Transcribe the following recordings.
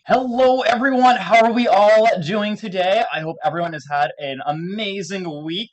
Hello, everyone. How are we all doing today? I hope everyone has had an amazing week.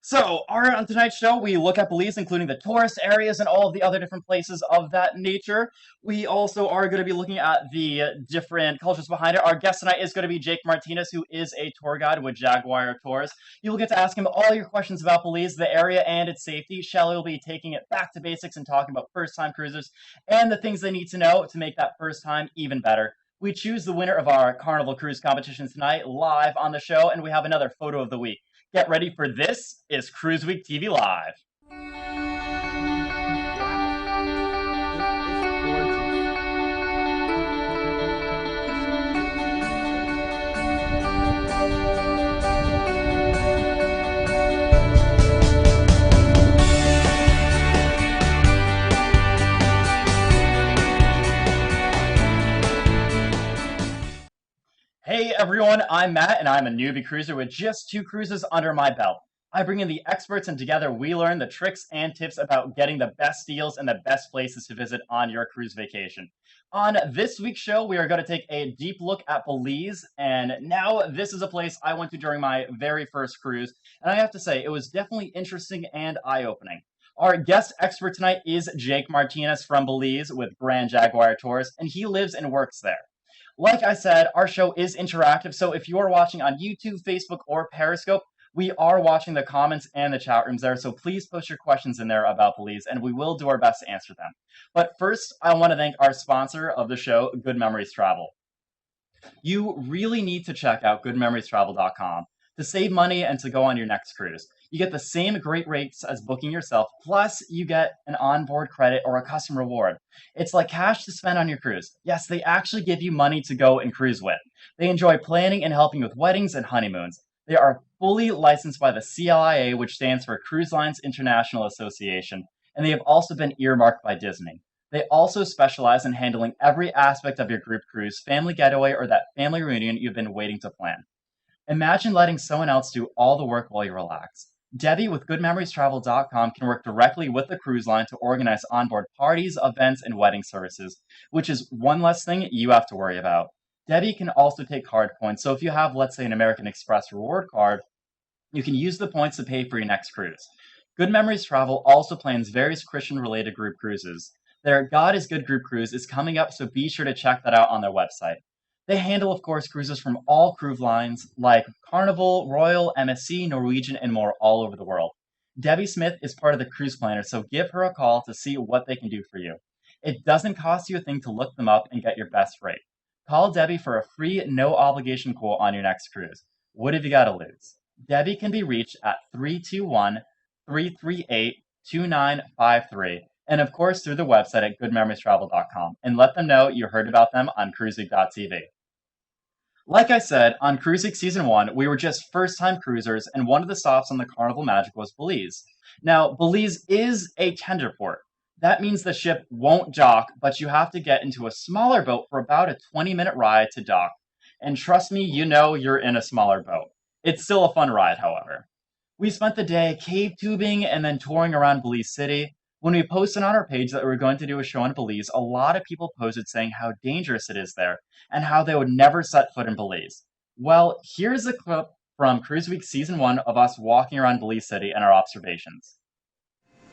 So, on tonight's show, we look at Belize, including the tourist areas and all of the other different places of that nature. We also are going to be looking at the different cultures behind it. Our guest tonight is going to be Jake Martinez, who is a tour guide with Jaguar Tours. You'll get to ask him all your questions about Belize, the area, and its safety. Chalii will be taking it back to basics and talking about first-time cruisers and the things they need to know to make that first time even better. We choose the winner of our Carnival Cruise competition tonight live on the show, and we have another photo of the week. Get ready for This is Cruise Week TV Live. Hey everyone, I'm Matt, and I'm a newbie cruiser with just 2 cruises under my belt. I bring in the experts, and together we learn the tricks and tips about getting the best deals and the best places to visit on your cruise vacation. On this week's show, we are going to take a deep look at Belize, and now this is a place I went to during my very first cruise, and I have to say, it was definitely interesting and eye-opening. Our guest expert tonight is Jake Martinez from Belize with Grand Jaguar Tours, and he lives and works there. Like I said, our show is interactive, so if you are watching on YouTube, Facebook, or Periscope, we are watching the comments and the chat rooms there, so please post your questions in there about Belize, and we will do our best to answer them. But first, I want to thank our sponsor of the show, Good Memories Travel. You really need to check out goodmemoriestravel.com to save money and to go on your next cruise. You get the same great rates as booking yourself, plus you get an onboard credit or a custom reward. It's like cash to spend on your cruise. Yes, they actually give you money to go and cruise with. They enjoy planning and helping with weddings and honeymoons. They are fully licensed by the CLIA, which stands for Cruise Lines International Association, and they have also been earmarked by Disney. They also specialize in handling every aspect of your group cruise, family getaway, or that family reunion you've been waiting to plan. Imagine letting someone else do all the work while you relax. Debbie with GoodMemoriesTravel.com can work directly with the cruise line to organize onboard parties, events, and wedding services, which is one less thing you have to worry about. Debbie can also take card points, so if you have, let's say, an American Express reward card, you can use the points to pay for your next cruise. Good Memories Travel also plans various Christian-related group cruises. Their God is Good group cruise is coming up, so be sure to check that out on their website. They handle, of course, cruises from all cruise lines like Carnival, Royal, MSC, Norwegian, and more all over the world. Debbie Smith is part of the cruise planner, so give her a call to see what they can do for you. It doesn't cost you a thing to look them up and get your best rate. Call Debbie for a free, no-obligation quote on your next cruise. What have you got to lose? Debbie can be reached at 321-338-2953, and of course through the website at goodmemoriestravel.com, and let them know you heard about them on cruiseweek.tv. Like I said, on Cruise Week Season 1, we were just first-time cruisers, and one of the stops on the Carnival Magic was Belize. Now, Belize is a tender port. That means the ship won't dock, but you have to get into a smaller boat for about a 20-minute ride to dock. And trust me, you know you're in a smaller boat. It's still a fun ride, however. We spent the day cave tubing and then touring around Belize City. When we posted on our page that we were going to do a show in Belize, a lot of people posted saying how dangerous it is there and how they would never set foot in Belize. Well, here's a clip from Cruise Week Season 1 of us walking around Belize City and our observations.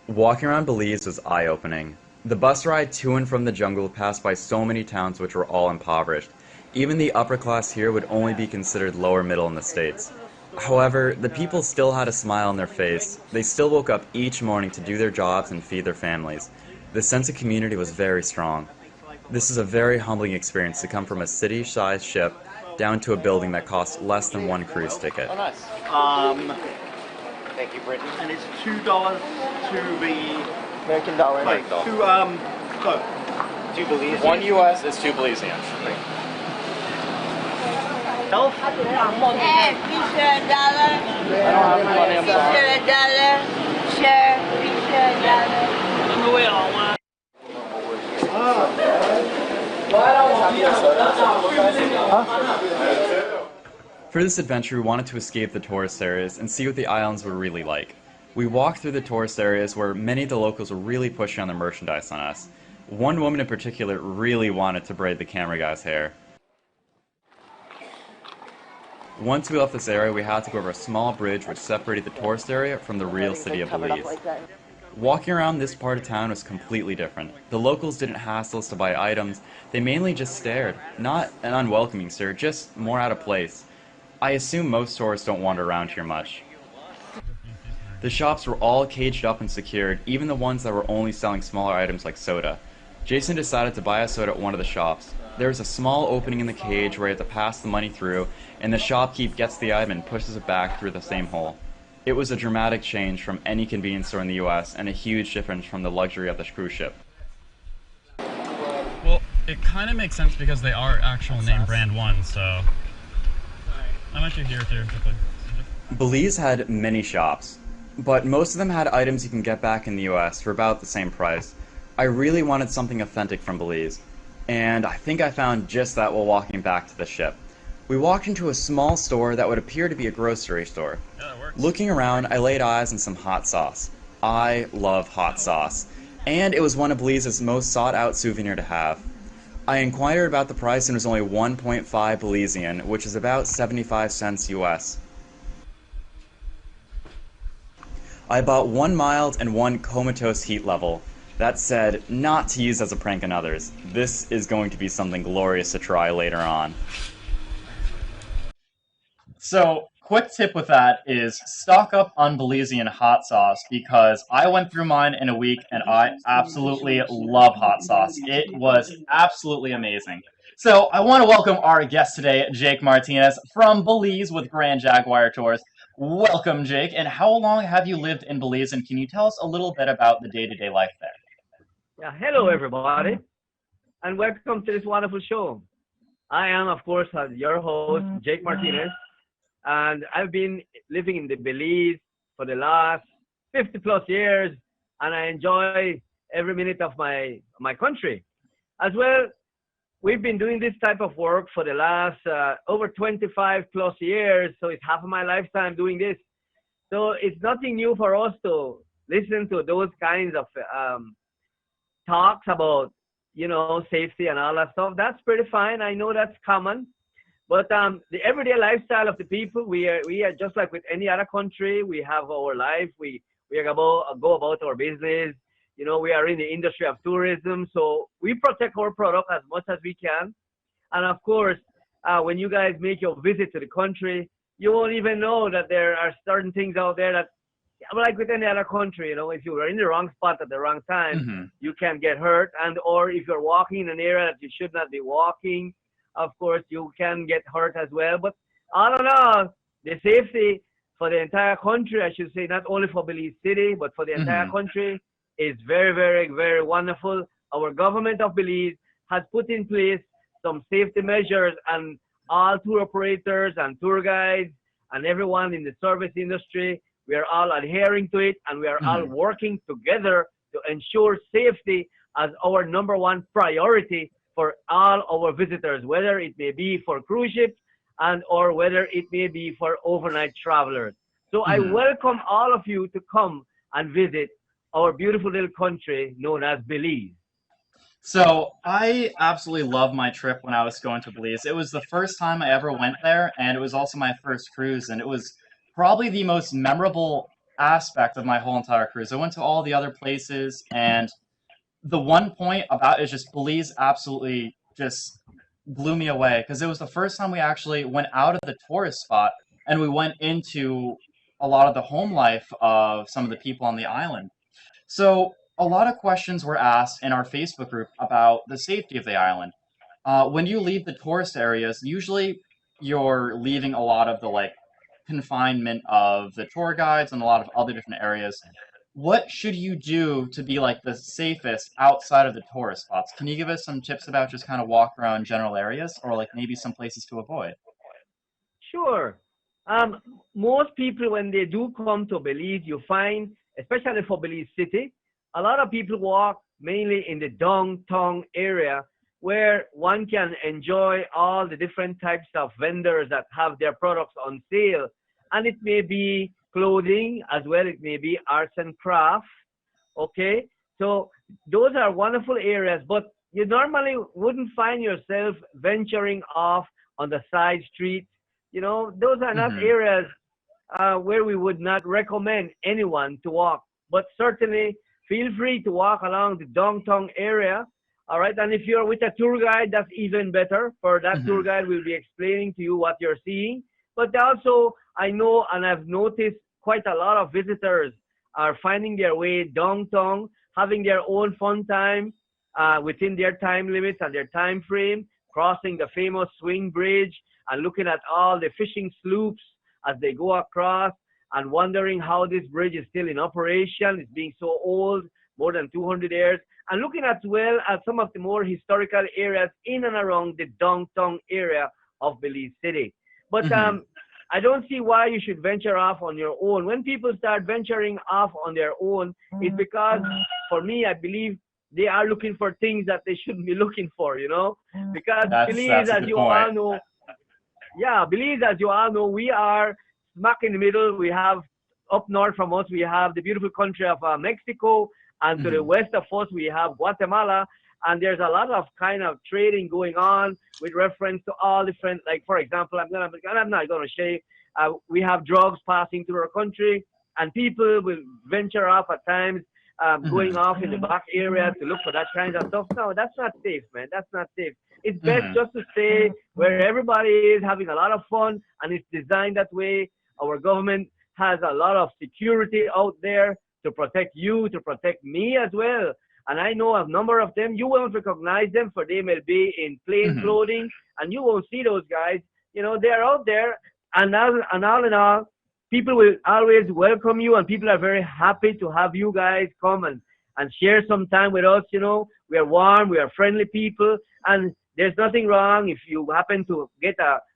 Walking around Belize was eye-opening. The bus ride to and from the jungle passed by so many towns which were all impoverished. Even the upper class here would only be considered lower middle in the States. However, the people still had a smile on their face. They still woke up each morning to do their jobs and feed their families. The sense of community was very strong. This is a very humbling experience to come from a city-sized ship down to a building that costs less than one cruise ticket. Oh, nice. Thank you, Brittany. And it's $2 to the American dollar. like Like, to 2 Belizeans. 1 US is 2 Belizeans. health. Hey, $1 dollar. I don't have any money, I'm sorry. $1. Sure, $1. For this adventure, we wanted to escape the tourist areas and see what the islands were really like. We walked through the tourist areas where many of the locals were really pushing on their merchandise on us. One woman in particular really wanted to braid the camera guy's hair. Once we left this area, we had to go over a small bridge which separated the tourist area from the real city of Belize. Walking around this part of town was completely different. The locals didn't hassle us to buy items, they mainly just stared. Not an unwelcoming stare, just more out of place. I assume most tourists don't wander around here much. The shops were all caged up and secured, even the ones that were only selling smaller items like soda. Jason decided to buy a soda at one of the shops. There was a small opening in the cage where you have to pass the money through, and the shopkeep gets the item and pushes it back through the same hole. It was a dramatic change from any convenience store in the US, and a huge difference from the luxury of the cruise ship. Well, it kind of makes sense because they are actual name brand ones, so I went through here too. Belize had many shops, but most of them had items you can get back in the US for about the same price. I really wanted something authentic from Belize, and I think I found just that while walking back to the ship. We walked into a small store that would appear to be a grocery store. Yeah, that works. Looking around, I laid eyes on some hot sauce. I love hot sauce, and it was one of Belize's most sought-out souvenir to have. I inquired about the price and it was only 1.5 Belizean, which is about 75 cents US. I bought one mild and one comatose heat level. That said, not to use as a prank on others. This is going to be something glorious to try later on. So, quick tip with that is stock up on Belizean hot sauce because I went through mine in a week and I absolutely love hot sauce. It was absolutely amazing. So, I want to welcome our guest today, Jake Martinez from Belize with Grand Jaguar Tours. Welcome, Jake. And how long have you lived in Belize? And can you tell us a little bit about the day-to-day life there? Yeah, hello everybody, and welcome to this wonderful show. I am, of course, your host, Jake Martinez, and I've been living in the Belize for the last 50 plus years, and I enjoy every minute of my country. As well, we've been doing this type of work for the last over 25 plus years, so it's half of my lifetime doing this. So it's nothing new for us to listen to those kinds of talks about, safety and all that stuff. That's pretty fine. I know that's common. But the everyday lifestyle of the people, we are just like with any other country. We have our life. We go about our business. We are in the industry of tourism, so we protect our product as much as we can. And of course, when you guys make your visit to the country, you won't even know that there are certain things out there that, like with any other country, if you were in the wrong spot at the wrong time, you can get hurt. And or if you're walking in an area that you should not be walking, of course, you can get hurt as well. But all in all, the safety for the entire country, I should say, not only for Belize City, but for the entire country, is very, very, very wonderful. Our government of Belize has put in place some safety measures, and all tour operators and tour guides and everyone in the service industry, we are all adhering to it, and we are all working together to ensure safety as our number one priority for all our visitors, whether it may be for cruise ships and or whether it may be for overnight travelers. So I welcome all of you to come and visit our beautiful little country known as Belize. So I absolutely loved my trip when I was going to Belize. It was the first time I ever went there, and it was also my first cruise, and it was probably the most memorable aspect of my whole entire cruise. I went to all the other places, and the one point about it is just Belize absolutely just blew me away because it was the first time we actually went out of the tourist spot and we went into a lot of the home life of some of the people on the island. So a lot of questions were asked in our Facebook group about the safety of the island. When you leave the tourist areas, usually you're leaving a lot of the confinement of the tour guides and a lot of other different areas. What should you do to be the safest outside of the tourist spots? Can you give us some tips about just kind of walk around general areas or maybe some places to avoid? Sure. Most people, when they do come to Belize, you find, especially for Belize City, a lot of people walk mainly in the downtown area where one can enjoy all the different types of vendors that have their products on sale. And it may be clothing as well, it may be arts and crafts, okay? So those are wonderful areas, but you normally wouldn't find yourself venturing off on the side streets, You know, those are not areas where we would not recommend anyone to walk. But certainly, feel free to walk along the downtown area. All right, and if you're with a tour guide, that's even better. For that tour guide will be explaining to you what you're seeing. But also, I know and I've noticed quite a lot of visitors are finding their way downtown, having their own fun time within their time limits and their time frame, crossing the famous swing bridge and looking at all the fishing sloops as they go across and wondering how this bridge is still in operation. It's being so old, more than 200 years, and looking as well at some of the more historical areas in and around the downtown area of Belize City. But I don't see why you should venture off on your own. When people start venturing off on their own, it's because, for me, I believe they are looking for things that they shouldn't be looking for, you know? Because Belize, as you all know, Belize, as you all know, we are smack in the middle. We have, up north from us, we have the beautiful country of Mexico, and to the west of us, we have Guatemala. And there's a lot of kind of trading going on with reference to all different, like, for example, I'm not going to say, we have drugs passing through our country, and people will venture off at times, going off in the back area to look for that kind of stuff. No, that's not safe, man. That's not safe. It's best just to stay where everybody is having a lot of fun, and it's designed that way. Our government has a lot of security out there to protect you, to protect me as well. And I know a number of them, you won't recognize them, for they may be in plain clothing, and you won't see those guys. You know, they're out there, and all in all, people will always welcome you, and people are very happy to have you guys come and share some time with us. You know, we are warm, we are friendly people, and there's nothing wrong if you happen to get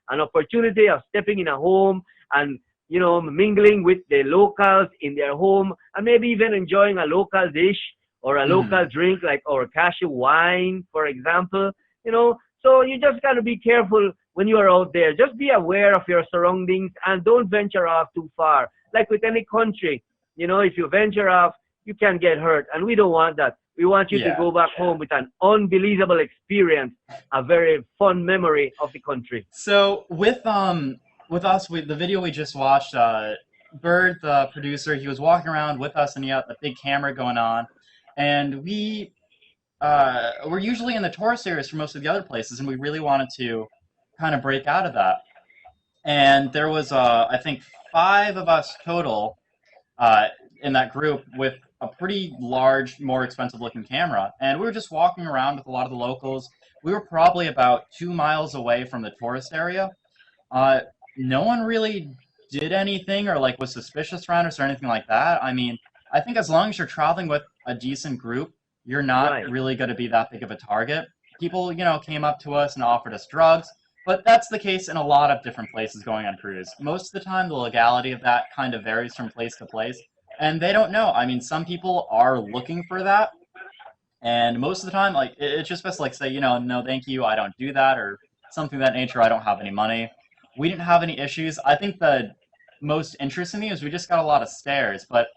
an opportunity of stepping in a home and, you know, mingling with the locals in their home, and maybe even enjoying a local dish or a local drink like our cashew wine, for example. You know, so you just got to be careful when you are out there. Just be aware of your surroundings and don't venture off too far. Like with any country, you know, if you venture off, you can get hurt, and we don't want that. We want you to go back home with an unbelievable experience, a very fun memory of the country. So with us, the video we just watched, Bird, the producer, he was walking around with us, and he had the big camera going on, and we're usually in the tourist areas for most of the other places, and we really wanted to kind of break out of that. And there was, I think, 5 of us total in that group with a pretty large, more expensive-looking camera, and we were just walking around with a lot of the locals. We were probably about 2 miles away from the tourist area. No one really did anything or like was suspicious around us or anything like that. I mean, I think as long as you're traveling with a decent group, you're not really going to be that big of a target. People, you know, came up to us and offered us drugs, but that's the case in a lot of different places going on cruise. Most of the time, the legality of that kind of varies from place to place, and they don't know. I mean, some people are looking for that, and most of the time, like, it's just best to, like, say, you know, no, thank you, I don't do that, or something of that nature, I don't have any money. We didn't have any issues. I think the most interesting thing is we just got a lot of stares, but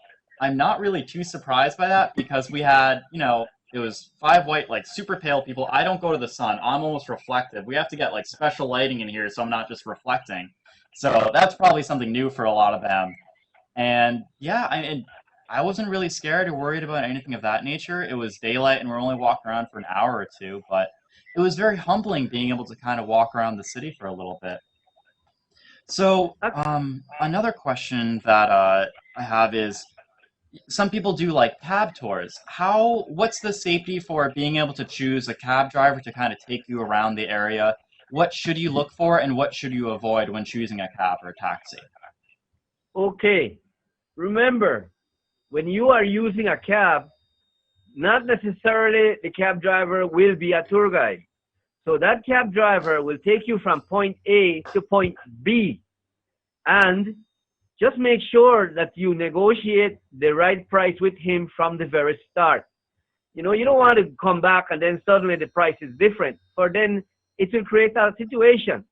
I'm not really too surprised by that because we had, you know, it was 5 white, like, super pale people. I don't go to the sun. I'm almost reflective. We have to get, like, special lighting in here so I'm not just reflecting. So that's probably something new for a lot of them. And, yeah, I wasn't really scared or worried about anything of that nature. It was daylight and we're only walking around for an hour or two, but it was very humbling being able to kind of walk around the city for a little bit. So, another question that I have is, some people do like cab tours. What's the safety for being able to choose a cab driver to kind of take you around the area? What should you look for and what should you avoid when choosing a cab or a taxi? Okay, remember, when you are using a cab, not necessarily the cab driver will be a tour guide. So that cab driver will take you from point A to point B, and just make sure that you negotiate the right price with him from the very start. You know, you don't want to come back and then suddenly the price is different, for then it will create a situation.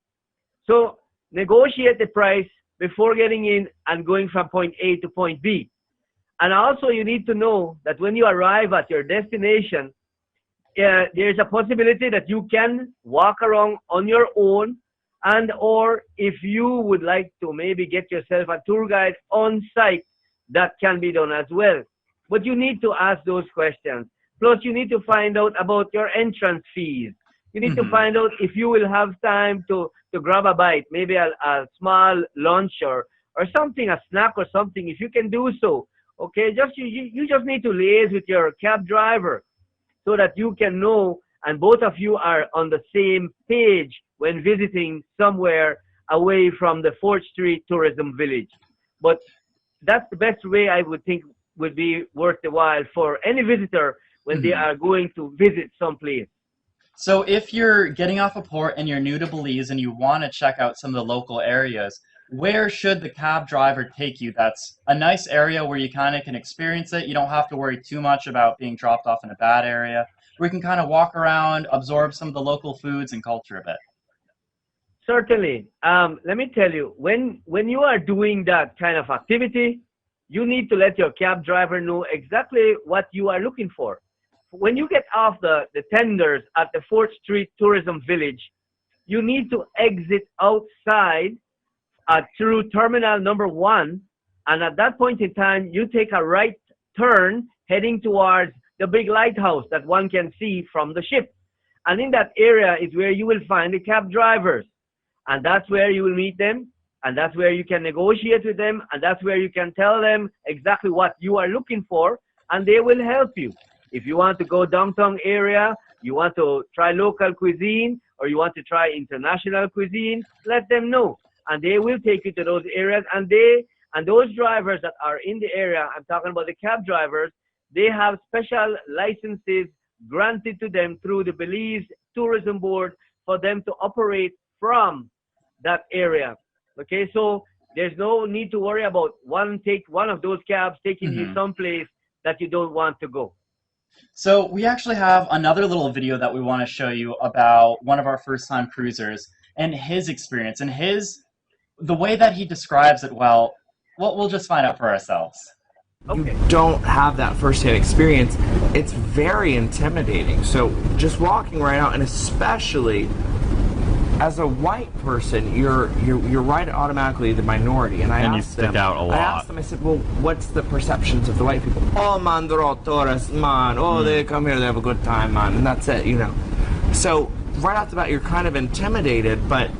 So negotiate the price before getting in and going from point A to point B. And also you need to know that when you arrive at your destination, there's a possibility that you can walk around on your own And or if you would like to maybe get yourself a tour guide on site, that can be done as well. But you need to ask those questions. Plus, you need to find out about your entrance fees. You need to find out if you will have time to grab a bite, maybe a small lunch or something, a snack or something, if you can do so. Okay, you just need to liaise with your cab driver so that you can know and both of you are on the same page when visiting somewhere away from the 4th Street Tourism Village. But that's the best way I would think would be worth the while for any visitor when they are going to visit some place. So if you're getting off a port and you're new to Belize and you want to check out some of the local areas, where should the cab driver take you? That's a nice area where you kind of can experience it. You don't have to worry too much about being dropped off in a bad area. We can kind of walk around, absorb some of the local foods and culture a bit. Certainly. Let me tell you, when you are doing that kind of activity, you need to let your cab driver know exactly what you are looking for. When you get off the tenders at the 4th Street Tourism Village, you need to exit outside through terminal number 1. And at that point in time, you take a right turn heading towards the big lighthouse that one can see from the ship. And in that area is where you will find the cab drivers. And that's where you will meet them. And that's where you can negotiate with them. And that's where you can tell them exactly what you are looking for. And they will help you. If you want to go downtown area, you want to try local cuisine, or you want to try international cuisine, let them know. And they will take you to those areas. And those drivers that are in the area, I'm talking about the cab drivers, they have special licenses granted to them through the Belize Tourism Board for them to operate from that area. Okay, so there's no need to worry about one of those cabs taking you someplace that you don't want to go. So we actually have another little video that we want to show you about one of our first-time cruisers and his experience and the way that he describes it. Well, we'll just find out for ourselves. You don't have that first-hand experience. It's very intimidating. So just walking right out, and especially as a white person, you're right automatically the minority. And I asked them, I asked them, I said, well, what's the perceptions of the white people? Oh, man, they're all tourists, man. Oh, they come here, they have a good time, man. And that's it, you know. So right off the bat, you're kind of intimidated, but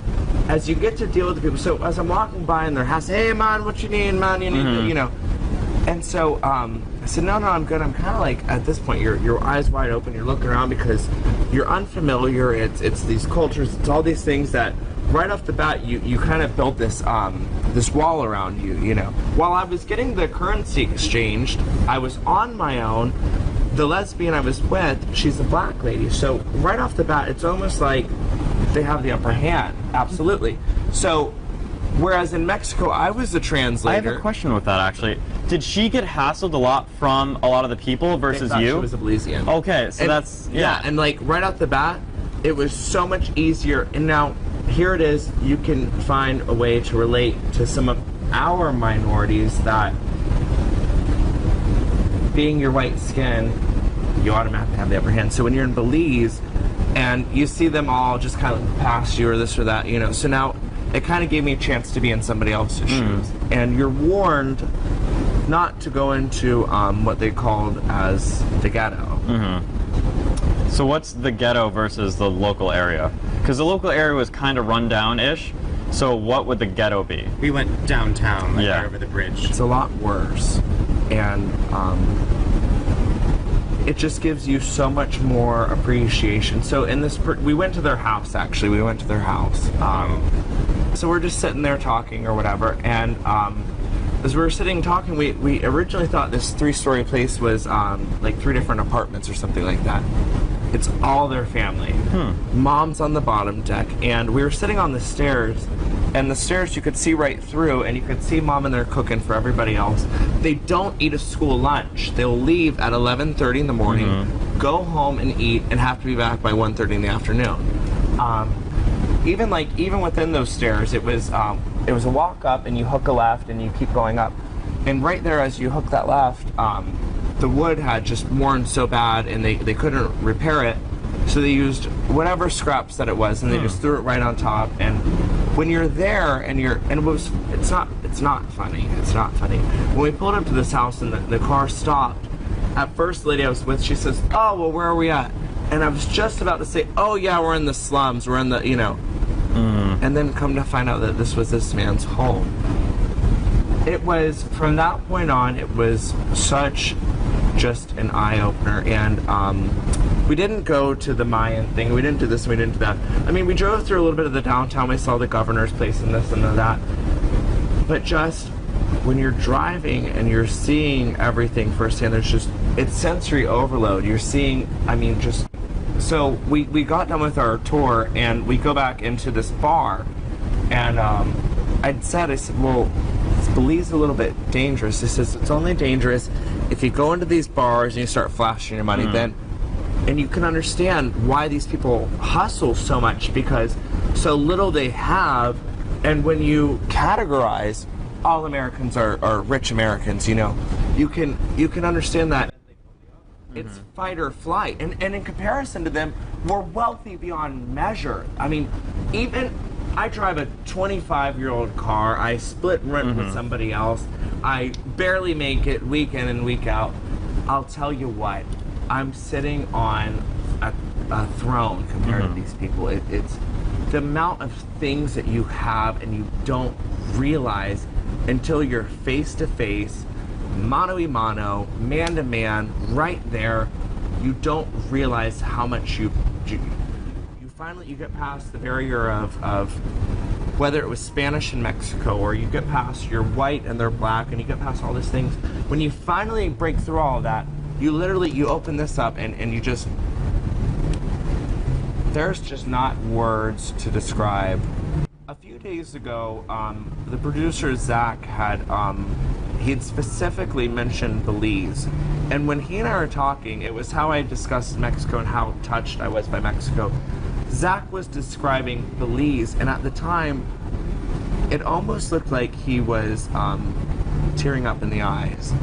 as you get to deal with the people, so as I'm walking by in their house, hey, man, what you need, man? You need, you know. And so I said, no, I'm good. I'm kind of like, at this point, your eyes wide open. You're looking around because you're unfamiliar. It's these cultures. It's all these things that right off the bat, you kind of built this this wall around you, you know. While I was getting the currency exchanged, I was on my own. The lesbian I was with, she's a black lady. So right off the bat, it's almost like they have the upper hand. Absolutely. So whereas in Mexico, I was the translator. I have a question with that, actually. Did she get hassled a lot from a lot of the people versus you? She was a Belizean. Okay, so that's, yeah. And like right off the bat, it was so much easier. And now, here it is, you can find a way to relate to some of our minorities that, being your white skin, you automatically have the upper hand. So when you're in Belize, and you see them all just kind of pass you or this or that, you know, so now it kind of gave me a chance to be in somebody else's shoes. And you're warned not to go into what they called as the ghetto. So what's the ghetto versus the local area? Because the local area was kind of run down-ish, so what would the ghetto be? We went downtown, like right over the bridge. It's a lot worse. And it just gives you so much more appreciation. So in this, we went to their house, actually. We went to their house. So we're just sitting there talking or whatever, and as we were sitting talking, we originally thought this 3-story place was like 3 different apartments or something like that. It's all their family. Mom's on the bottom deck, and we were sitting on the stairs, and the stairs you could see right through, and you could see Mom in there cooking for everybody else. They don't eat a school lunch. They'll leave at 11:30 in the morning, go home and eat, and have to be back by 1:30 in the afternoon. Even within those stairs, it was a walk up, and you hook a left, and you keep going up. And right there, as you hook that left, the wood had just worn so bad, and they couldn't repair it, so they used whatever scraps that it was, and they just threw it right on top. And when you're there and it's not funny. It's not funny. When we pulled up to this house and the car stopped, at first the lady I was with, she says, "Oh, well, where are we at?" And I was just about to say, "Oh yeah, we're in the slums. We're in the, you know." And then come to find out that this was this man's home. It was, from that point on, it was such just an eye-opener. And we didn't go to the Mayan thing. We didn't do this and we didn't do that. I mean, we drove through a little bit of the downtown. We saw the governor's place and this and that. But just when you're driving and you're seeing everything firsthand, it's sensory overload. You're seeing, I mean, just... So we got done with our tour and we go back into this bar, and I said, well, is Belize a little bit dangerous? He says, it's only dangerous if you go into these bars and you start flashing your money, then, and you can understand why these people hustle so much, because so little they have. And when you categorize all Americans are rich Americans, you know, you can understand that it's fight or flight, and in comparison to them, we're wealthy beyond measure. I mean, even I drive a 25-year-old car. I split rent with somebody else. I barely make it week in and week out. I'll tell you what, I'm sitting on a throne compared to these people. It's the amount of things that you have and you don't realize until you're face to face, mano a mano, man to man, right there. You don't realize how much you finally get past the barrier of whether it was Spanish in Mexico, or you get past you're white and they're black, and you get past all these things. When you finally break through all of that, you open this up and you just, there's just not words to describe. A few days ago, the producer Zach he'd specifically mentioned Belize, and when he and I were talking, it was how I discussed Mexico and how touched I was by Mexico. Zach was describing Belize, and at the time, it almost looked like he was tearing up in the eyes.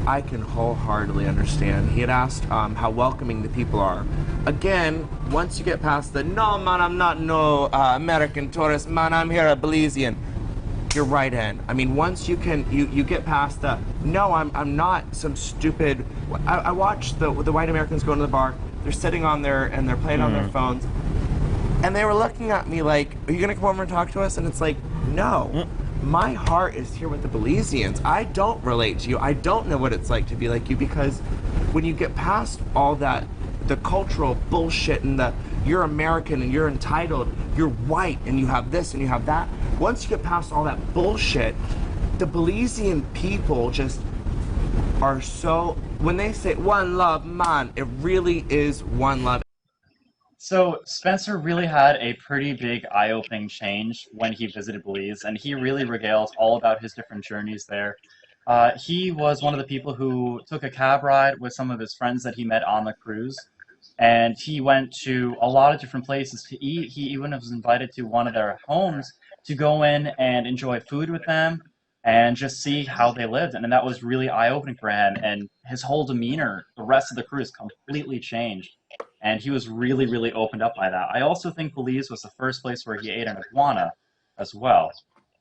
I can wholeheartedly understand. He had asked how welcoming the people are. Again, once you get past the, no man, I'm not no American tourist, man, I'm here a Belizean, you're right in. I mean, once you can, you get past the, no, I'm not some stupid, I watched the white Americans go into the bar, they're sitting on there and they're playing on their phones, and they were looking at me like, are you gonna come over and talk to us? And it's like, no. My heart is here with the Belizeans. I don't relate to you. I don't know what it's like to be like you, because when you get past all that, the cultural bullshit and the you're American and you're entitled, you're white and you have this and you have that. Once you get past all that bullshit, the Belizean people just are so, when they say one love, man, it really is one love. So Spencer really had a pretty big eye-opening change when he visited Belize, and he really regales all about his different journeys there. He was one of the people who took a cab ride with some of his friends that he met on the cruise, and he went to a lot of different places to eat. He even was invited to one of their homes to go in and enjoy food with them and just see how they lived, and that was really eye-opening for him, and his whole demeanor the rest of the cruise completely changed. And he was really, really opened up by that. I also think Belize was the first place where he ate an iguana as well.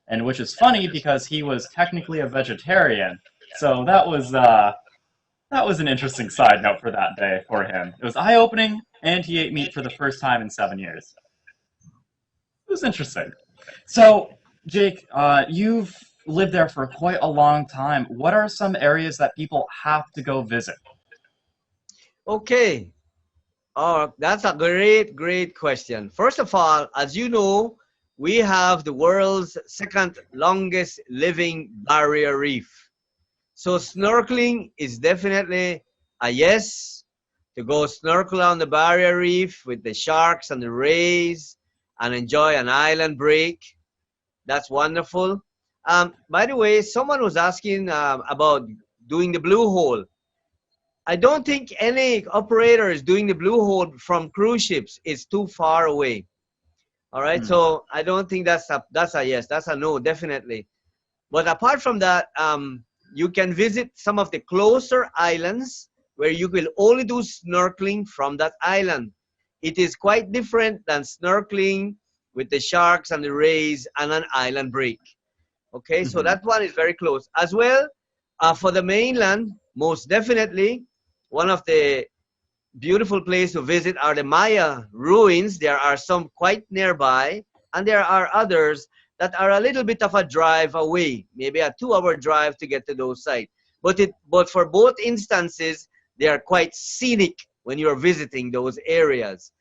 And which is funny because he was technically a vegetarian. So that was an interesting side note for that day for him. It was eye-opening, and he ate meat for the first time in 7 years. It was interesting. So, Jake, you've lived there for quite a long time. What are some areas that people have to go visit? Okay. Oh, that's a great question. First of all, as you know, we have the world's second longest living barrier reef. So snorkeling is definitely a yes, to go snorkel on the barrier reef with the sharks and the rays and enjoy an island break. That's wonderful. By the way, someone was asking about doing the blue hole. I don't think any operator is doing the blue hole from cruise ships. It's too far away. All right, so I don't think that's a yes. That's a no, definitely. But apart from that, you can visit some of the closer islands where you will only do snorkeling from that island. It is quite different than snorkeling with the sharks and the rays and an island break. Okay, so that one is very close. As well, for the mainland, most definitely, one of the beautiful places to visit are the Maya ruins. There are some quite nearby, and there are others that are a little bit of a drive away, maybe a 2-hour drive to get to those sites. But for both instances, they are quite scenic when you're visiting those areas.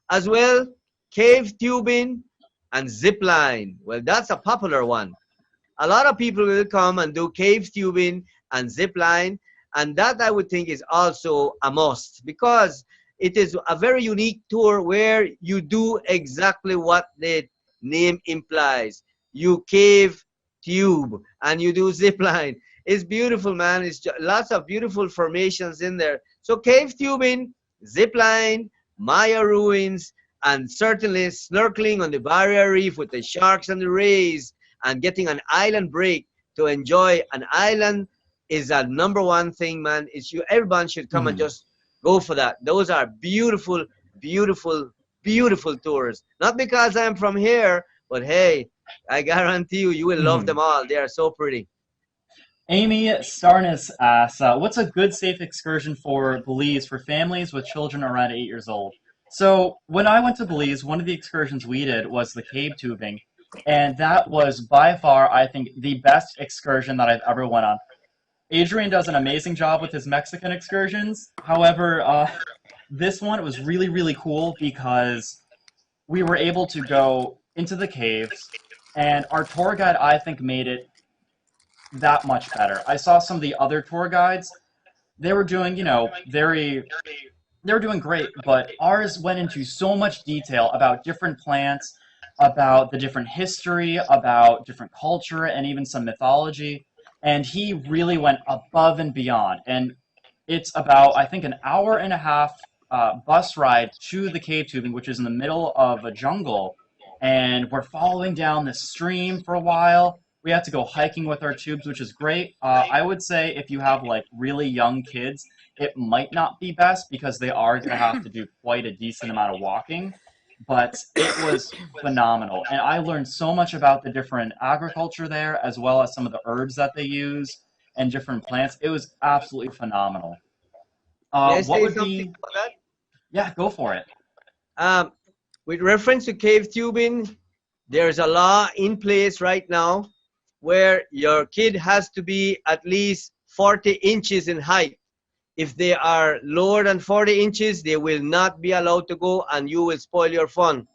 As well, cave tubing and zipline. Well, that's a popular one. A lot of people will come and do cave tubing and zipline, and that I would think is also a must, because it is a very unique tour where you do exactly what the name implies. You cave tube and you do zipline. It's beautiful, man. It's lots of beautiful formations in there. So cave tubing, zipline, Maya ruins, and certainly snorkeling on the barrier reef with the sharks and the rays, and getting an island break to enjoy an island is a #1 thing, man. Everyone should come and just go for that. Those are beautiful, beautiful, beautiful tours. Not because I'm from here, but hey, I guarantee you, you will love them all. They are so pretty. Amy Starnes asks, what's a good safe excursion for Belize for families with children around 8 years old? So when I went to Belize, one of the excursions we did was the cave tubing, and that was by far, I think, the best excursion that I've ever went on. Adrian does an amazing job with his Mexican excursions. However, this one was really, really cool because we were able to go into the caves, and our tour guide, I think, made it that much better. I saw some of the other tour guides. They were doing, they were doing great, but ours went into so much detail about different plants, about the different history, about different culture, and even some mythology. And he really went above and beyond. And it's about, I think, an hour and a half bus ride to the cave tubing, which is in the middle of a jungle. And we're following down the stream for a while. We had to go hiking with our tubes, which is great. I would say if you have like really young kids, it might not be best because they are going to have to do quite a decent amount of walking. But it was phenomenal. And I learned so much about the different agriculture there, as well as some of the herbs that they use and different plants. It was absolutely phenomenal. What would be... Yeah, go for it. With reference to cave tubing, there's a law in place right now where your kid has to be at least 40 inches in height. If they are lower than 40 inches, they will not be allowed to go, and you will spoil your fun.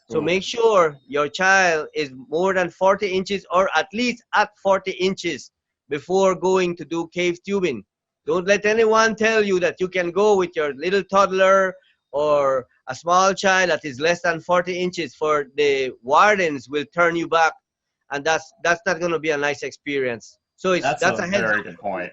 So make sure your child is more than 40 inches or at least at 40 inches before going to do cave tubing. Don't let anyone tell you that you can go with your little toddler or a small child that is less than 40 inches, for the wardens will turn you back, and that's not going to be a nice experience. So that's a very good point.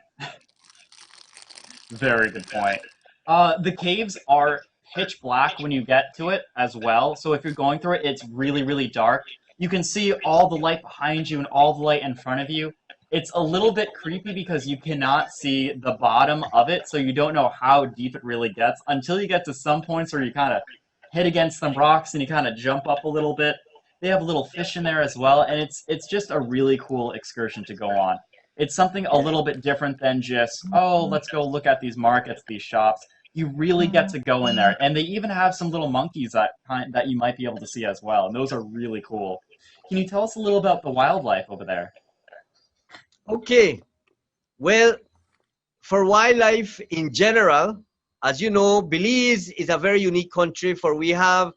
Very good point. The caves are pitch black when you get to it as well. So if you're going through it, it's really, really dark. You can see all the light behind you and all the light in front of you. It's a little bit creepy because you cannot see the bottom of it, so you don't know how deep it really gets until you get to some points where you kind of hit against some rocks and you kind of jump up a little bit. They have a little fish in there as well, and it's just a really cool excursion to go on. It's something a little bit different than just, oh, let's go look at these markets, these shops. You really get to go in there, and they even have some little monkeys that you might be able to see as well, and those are really cool. Can you tell us a little about the wildlife over there? Okay. Well, for wildlife in general, as you know, Belize is a very unique country, for we have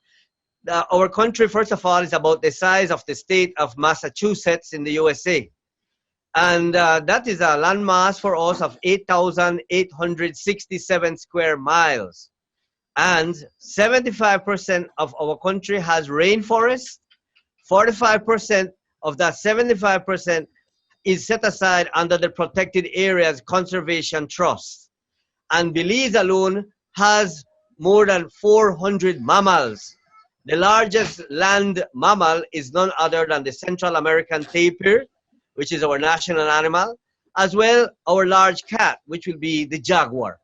our country, first of all, is about the size of the state of Massachusetts in the USA. And that is a landmass for us of 8,867 square miles. And 75% of our country has rainforest. 45% of that 75% is set aside under the Protected Areas Conservation Trust. And Belize alone has more than 400 mammals. The largest land mammal is none other than the Central American tapir, which is our national animal, as well our large cat, which will be the jaguar.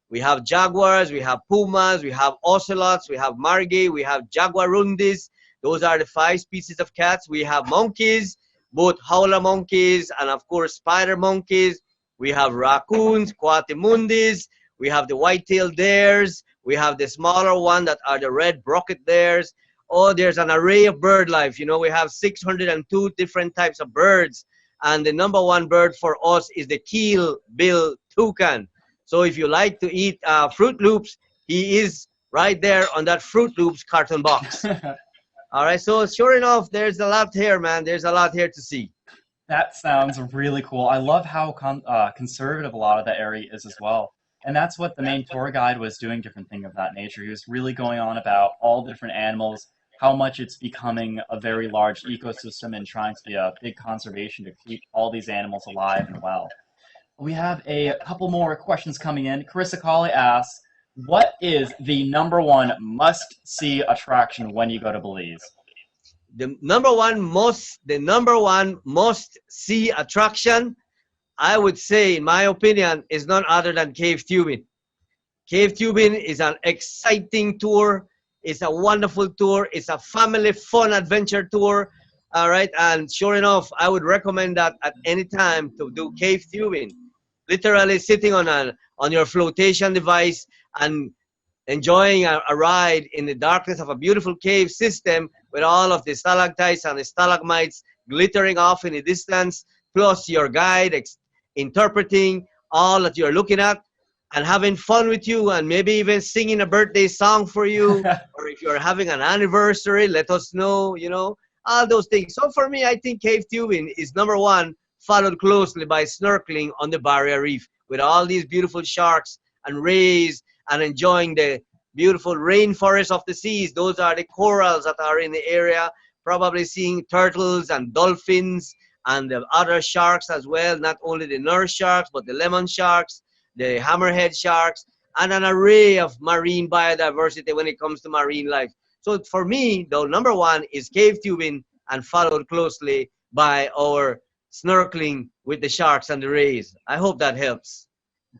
We have jaguars, we have pumas, we have ocelots, we have margay, we have jaguarundis. Those are the 5 species of cats. We have monkeys, both howler monkeys and of course spider monkeys. We have raccoons, coatimundis. We have the white-tailed deers. We have the smaller one that are the red brocket deers. Oh, there's an array of bird life. You know, we have 602 different types of birds. And the #1 bird for us is the keel-bill toucan. So if you like to eat Fruit Loops, he is right there on that Fruit Loops carton box. All right, so sure enough, there's a lot here, man. There's a lot here to see. That sounds really cool. I love how conservative a lot of the area is as well. And that's what the main tour guide was doing, different thing of that nature. He was really going on about all the different animals, how much it's becoming a very large ecosystem and trying to be a big conservation to keep all these animals alive and well. We have a couple more questions coming in. Carissa Colley asks, what is the #1 must-see attraction when you go to Belize? The number one must-see attraction, I would say, in my opinion, is none other than cave tubing. Cave tubing is an exciting tour. It's a wonderful tour. It's a family fun adventure tour. All right, and sure enough, I would recommend that at any time to do cave tubing. Literally sitting on your flotation device and enjoying a ride in the darkness of a beautiful cave system with all of the stalactites and the stalagmites glittering off in the distance, plus your guide interpreting all that you're looking at and having fun with you, and maybe even singing a birthday song for you. Or if you're having an anniversary, let us know, you know, all those things. So for me, I think cave tubing is #1, followed closely by snorkeling on the barrier reef with all these beautiful sharks and rays, and enjoying the beautiful rainforest of the seas. Those are the corals that are in the area, probably seeing turtles and dolphins and the other sharks as well, not only the nurse sharks, but the lemon sharks, the hammerhead sharks, and an array of marine biodiversity when it comes to marine life. So for me, the #1 is cave tubing, and followed closely by our snorkeling with the sharks and the rays. I hope that helps.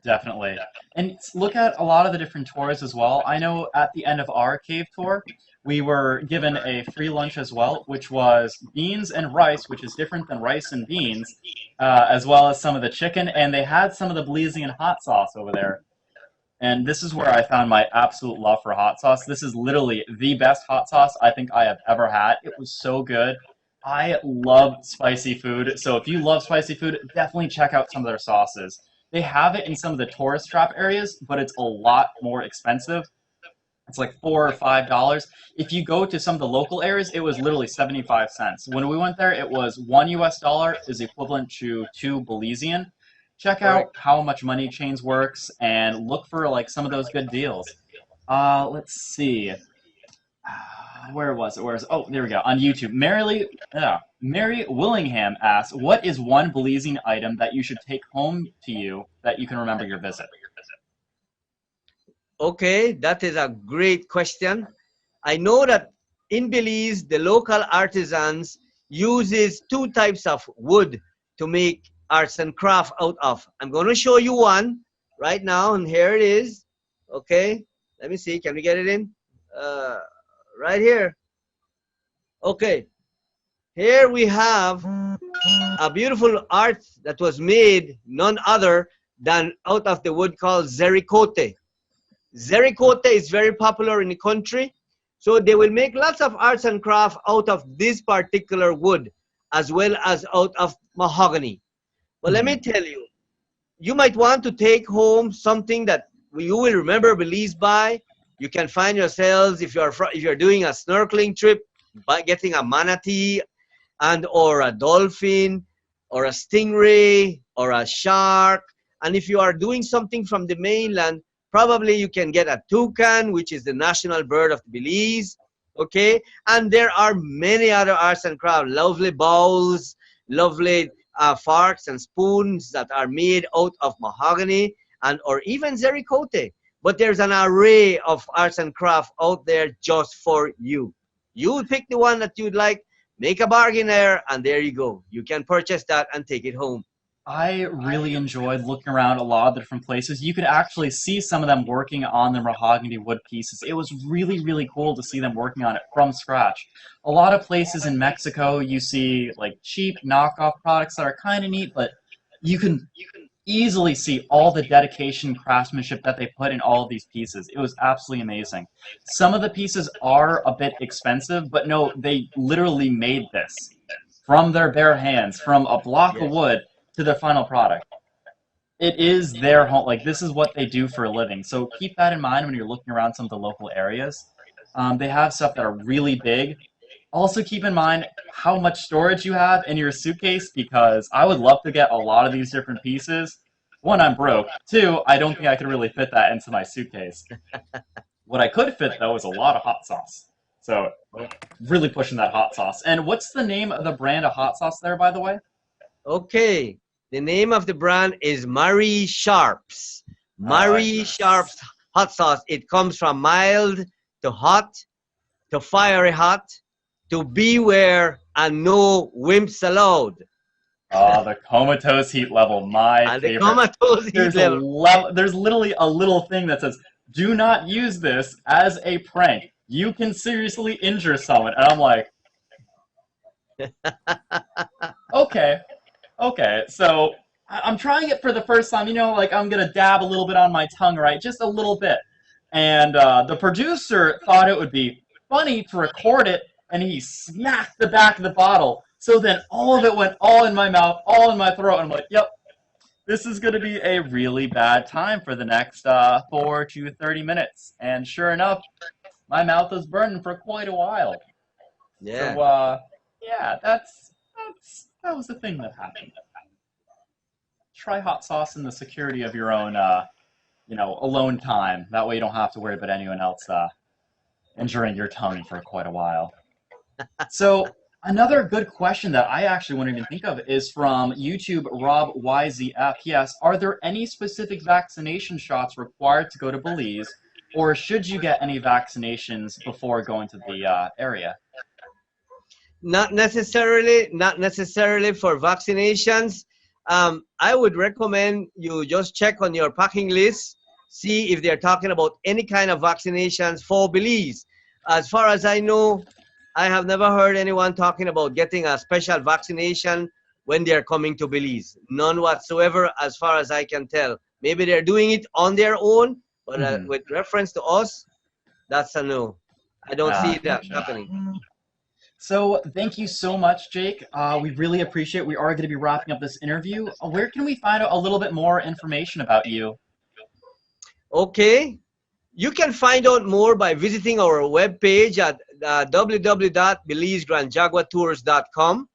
Definitely. And look at a lot of the different tours as well. I know at the end of our cave tour, we were given a free lunch as well, which was beans and rice, which is different than rice and beans, as well as some of the chicken. And they had some of the Belizean hot sauce over there. And this is where I found my absolute love for hot sauce. This is literally the best hot sauce I think I have ever had. It was so good. I love spicy food. So if you love spicy food, definitely check out some of their sauces. They have it in some of the tourist trap areas, but it's a lot more expensive. It's like $4 or $5. If you go to some of the local areas, it was literally 75 cents. When we went there, it was $1 US is equivalent to 2 Belizean. Check out how much Money Chains works and look for like some of those good deals. Let's see. Where was it? Oh, there we go. On YouTube. Mary Willingham asks, what is one Belizean item that you should take home to you that you can remember your visit? Okay, that is a great question. I know that in Belize, the local artisans uses 2 types of wood to make arts and craft out of. I'm going to show you one right now, and here it is. Okay, let me see. Can we get it in? Right here. Okay, here we have a beautiful art that was made none other than out of the wood called zericote. Zericote is very popular in the country, so they will make lots of arts and craft out of this particular wood, as well as out of mahogany. But let me tell you, you might want to take home something that you will remember Belize by. You can find yourselves, if you're doing a snorkeling trip, by getting a manatee and or a dolphin or a stingray or a shark. And if you are doing something from the mainland, probably you can get a toucan, which is the national bird of Belize. Okay, and there are many other arts and crafts, lovely bowls, lovely forks and spoons that are made out of mahogany and or even zericote. But there's an array of arts and craft out there just for you. You pick the one that you'd like, make a bargain there, and there you go. You can purchase that and take it home. I really enjoyed looking around a lot of the different places. You could actually see some of them working on the mahogany wood pieces. It was really, really cool to see them working on it from scratch. A lot of places in Mexico, you see like cheap knockoff products that are kind of neat, but you can easily see all the dedication, craftsmanship that they put in all of these pieces. It was absolutely amazing. Some of the pieces are a bit expensive, but no, they literally made this from their bare hands, from a block of Yes. wood to their final product. It is their home. Like, this is what they do for a living. So keep that in mind when you're looking around some of the local areas. They have stuff that are really big. Also, keep in mind how much storage you have in your suitcase, because I would love to get a lot of these different pieces. One, I'm broke. Two, I don't think I could really fit that into my suitcase. What I could fit, though, is a lot of hot sauce. So, really pushing that hot sauce. And what's the name of the brand of hot sauce there, by the way? Okay. The name of the brand is Marie Sharps. Marie Sharps hot sauce. It comes from mild to hot to fiery hot to beware and no wimps allowed. Oh, the comatose heat level, my And the favorite. comatose heat There's level. there's literally a little thing that says, "Do not use this as a prank. You can seriously injure someone." And I'm like, okay, okay. So I'm trying it for the first time. Like, I'm gonna dab a little bit on my tongue, right? Just a little bit. And the producer thought it would be funny to record it, and he smacked the back of the bottle. So then all of it went all in my mouth, all in my throat. And I'm like, yep, this is going to be a really bad time for the next 4 to 30 minutes. And sure enough, my mouth was burning for quite a while. Yeah. So, yeah, that was the thing that happened. Try hot sauce in the security of your own, alone time. That way you don't have to worry about anyone else injuring your tongue for quite a while. So, another good question that I actually wouldn't even think of is from YouTube Rob YZF. He asks, are there any specific vaccination shots required to go to Belize, or should you get any vaccinations before going to the area? Not necessarily for vaccinations. I would recommend you just check on your packing list, see if they're talking about any kind of vaccinations for Belize. As far as I know, I have never heard anyone talking about getting a special vaccination when they're coming to Belize. None whatsoever, as far as I can tell. Maybe they're doing it on their own, but with reference to us, that's a no. I don't see that happening. So, thank you so much, Jake. We really appreciate it. We are going to be wrapping up this interview. Where can we find out a little bit more information about you? Okay. You can find out more by visiting our webpage at www.belizegrandjaguatours.com.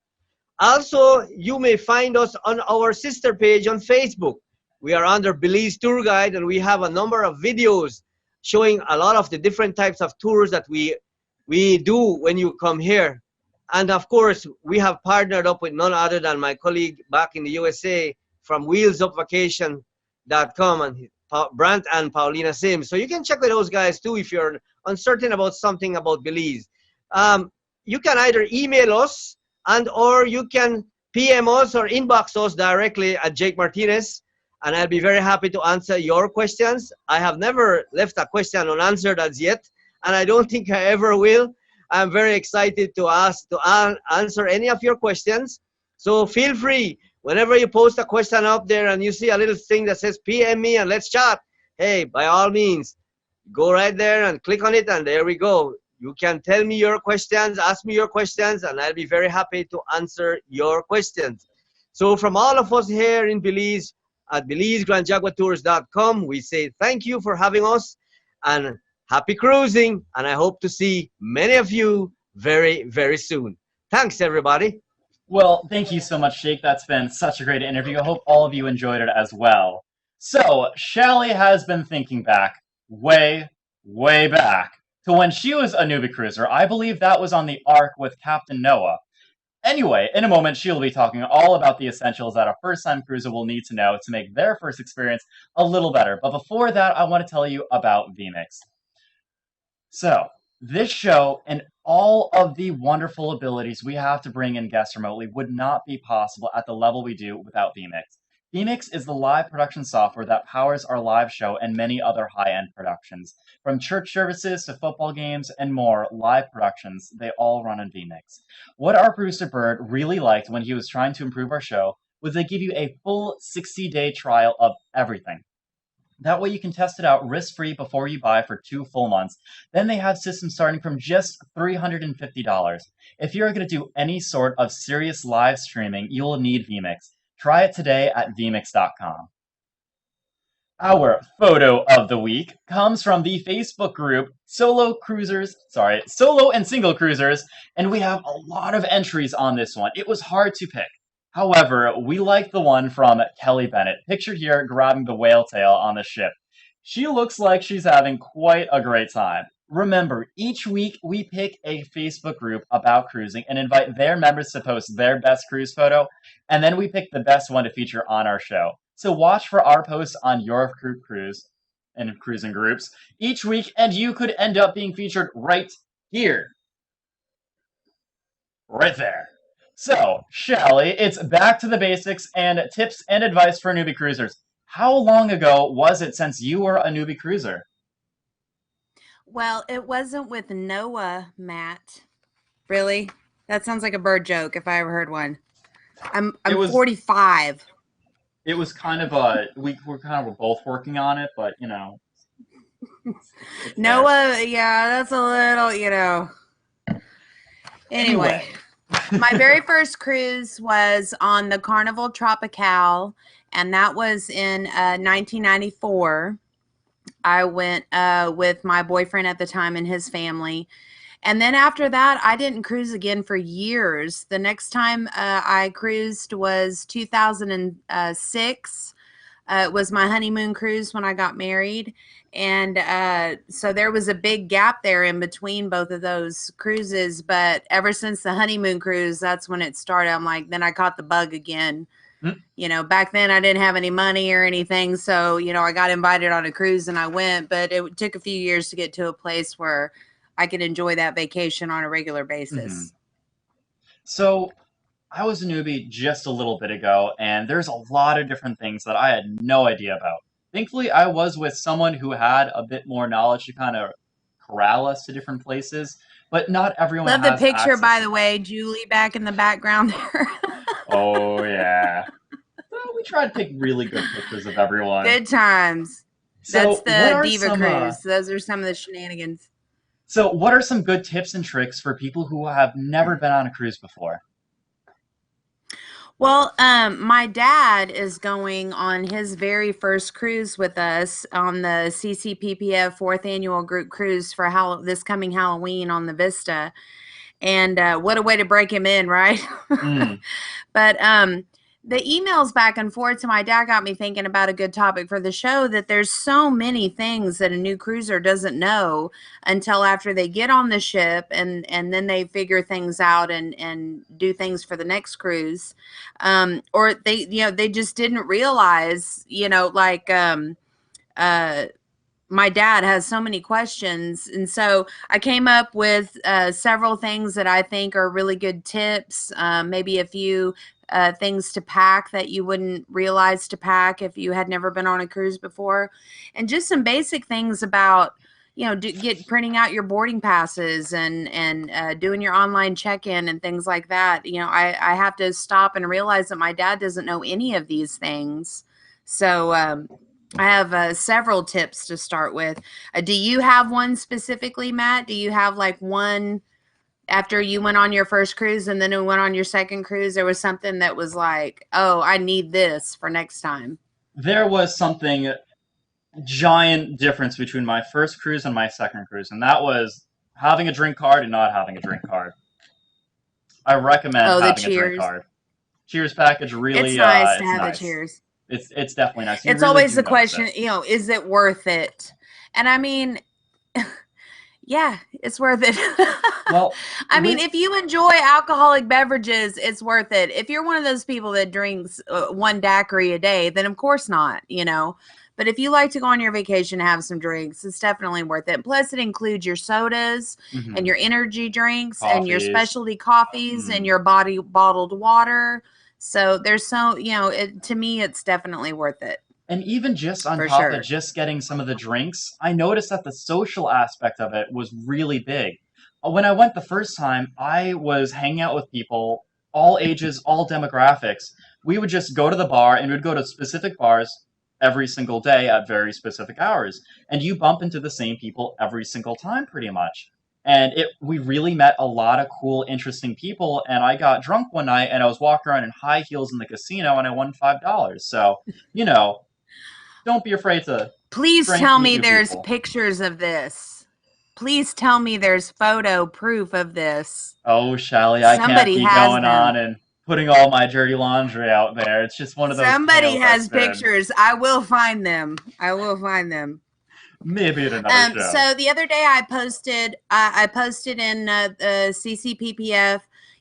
Also, you may find us on our sister page on Facebook. We are under Belize Tour Guide, and we have a number of videos showing a lot of the different types of tours that we do when you come here. And of course, we have partnered up with none other than my colleague back in the USA from wheelsupvacation.com and Brant and Paulina Sims. So you can check with those guys too if you're uncertain about something about Belize. You can either email us or you can PM us or inbox us directly at Jake Martinez, and I'll be very happy to answer your questions. I have never left a question unanswered as yet, and I don't think I ever will. I'm very excited to answer any of your questions. So feel free, whenever you post a question up there and you see a little thing that says PM me and let's chat, hey, by all means, go right there and click on it, and there we go. You can tell me your questions, ask me your questions, and I'll be very happy to answer your questions. So from all of us here in Belize, at BelizeGrandJaguatours.com, we say thank you for having us, and happy cruising, and I hope to see many of you very, very soon. Thanks, everybody. Well, thank you so much, Jake. That's been such a great interview. I hope all of you enjoyed it as well. So, Chalii has been thinking back, way, way back, to when she was a newbie cruiser. I believe that was on the Ark with Captain Noah. Anyway, in a moment, she'll be talking all about the essentials that a first-time cruiser will need to know to make their first experience a little better. But before that, I want to tell you about vMix. So, this show and all of the wonderful abilities we have to bring in guests remotely would not be possible at the level we do without vMix. vMix is the live production software that powers our live show and many other high-end productions. From church services to football games and more live productions, they all run on vMix. What our producer Bird really liked when he was trying to improve our show was they give you a full 60-day trial of everything. That way you can test it out risk-free before you buy for 2 full months. Then they have systems starting from just $350. If you're going to do any sort of serious live streaming, you will need vMix. Try it today at vmix.com. Our photo of the week comes from the Facebook group Solo and Single Cruisers, and we have a lot of entries on this one. It was hard to pick. However, we like the one from Kelly Bennett, pictured here grabbing the whale tail on the ship. She looks like she's having quite a great time. Remember, each week we pick a Facebook group about cruising and invite their members to post their best cruise photo, and then we pick the best one to feature on our show. So watch for our posts on your cruise and cruising groups each week, and you could end up being featured right here. Right there. So, Chalii, it's back to the basics and tips and advice for newbie cruisers. How long ago was it since you were a newbie cruiser? Well, it wasn't with Noah, Matt. Really? That sounds like a bird joke if I ever heard one. I'm 45. It was kind of we were both working on it, but you know. Noah, yeah, that's a little, Anyway. My very first cruise was on the Carnival Tropical, and that was in 1994. I went with my boyfriend at the time and his family. And then after that, I didn't cruise again for years. The next time I cruised was 2006. It was my honeymoon cruise when I got married. And so there was a big gap there in between both of those cruises. But ever since the honeymoon cruise, that's when it started. I'm like, then I caught the bug again. Back then I didn't have any money or anything. So, I got invited on a cruise and I went. But it took a few years to get to a place where I could enjoy that vacation on a regular basis. Mm-hmm. So I was a newbie just a little bit ago, and there's a lot of different things that I had no idea about. Thankfully, I was with someone who had a bit more knowledge to kind of corral us to different places, but not everyone has Love the picture, access by to the way, Julie back in the background there. Oh, yeah. Well, we try to take really good pictures of everyone. Good times. So That's what the are Diva some, Cruise. Those are some of the shenanigans. So what are some good tips and tricks for people who have never been on a cruise before? Well, my dad is going on his very first cruise with us on the CCPPF 4th Annual Group Cruise for this coming Halloween on the Vista. And what a way to break him in, right? But the emails back and forth to my dad got me thinking about a good topic for the show, that there's so many things that a new cruiser doesn't know until after they get on the ship and then they figure things out and do things for the next cruise. Or they just didn't realize, my dad has so many questions. And so I came up with several things that I think are really good tips, maybe a few things to pack that you wouldn't realize to pack if you had never been on a cruise before, and just some basic things about printing out your boarding passes and doing your online check-in and things like that. I have to stop and realize that my dad doesn't know any of these things. So I have several tips to start with. Do you have one specifically, Matt? Do you have like one after you went on your first cruise and then you went on your second cruise? There was something that was like, oh, I need this for next time. There was something giant difference between my first cruise and my second cruise, and that was having a drink card and not having a drink card. I recommend having a drink card. Cheers package really it's nice to it's have nice. The cheers. It's definitely nice. It's really always the question, is it worth it? And I mean, yeah, it's worth it. Well, I mean, if you enjoy alcoholic beverages, it's worth it. If you're one of those people that drinks one daiquiri a day, then of course not, But if you like to go on your vacation and have some drinks, it's definitely worth it. Plus, it includes your sodas and your energy drinks and your specialty coffees and your bottled water. So there's to me, it's definitely worth it. And even just on For top sure. of just getting some of the drinks, I noticed that the social aspect of it was really big. When I went the first time, I was hanging out with people, all ages, all demographics. We would just go to the bar and we'd go to specific bars every single day at very specific hours. And you bump into the same people every single time, pretty much. And we really met a lot of cool, interesting people. And I got drunk one night and I was walking around in high heels in the casino and I won $5. So, you know, don't be afraid to Please drink, tell meet me new there's people. pictures of this. Please tell me there's photo proof of this. Oh, Chalii, I can't Somebody be has going them. on and putting all my dirty laundry out there. It's just one of those Somebody tales has that's been. pictures. I will find them. I will find them. Maybe at another show. So the other day I posted in the CCPPF.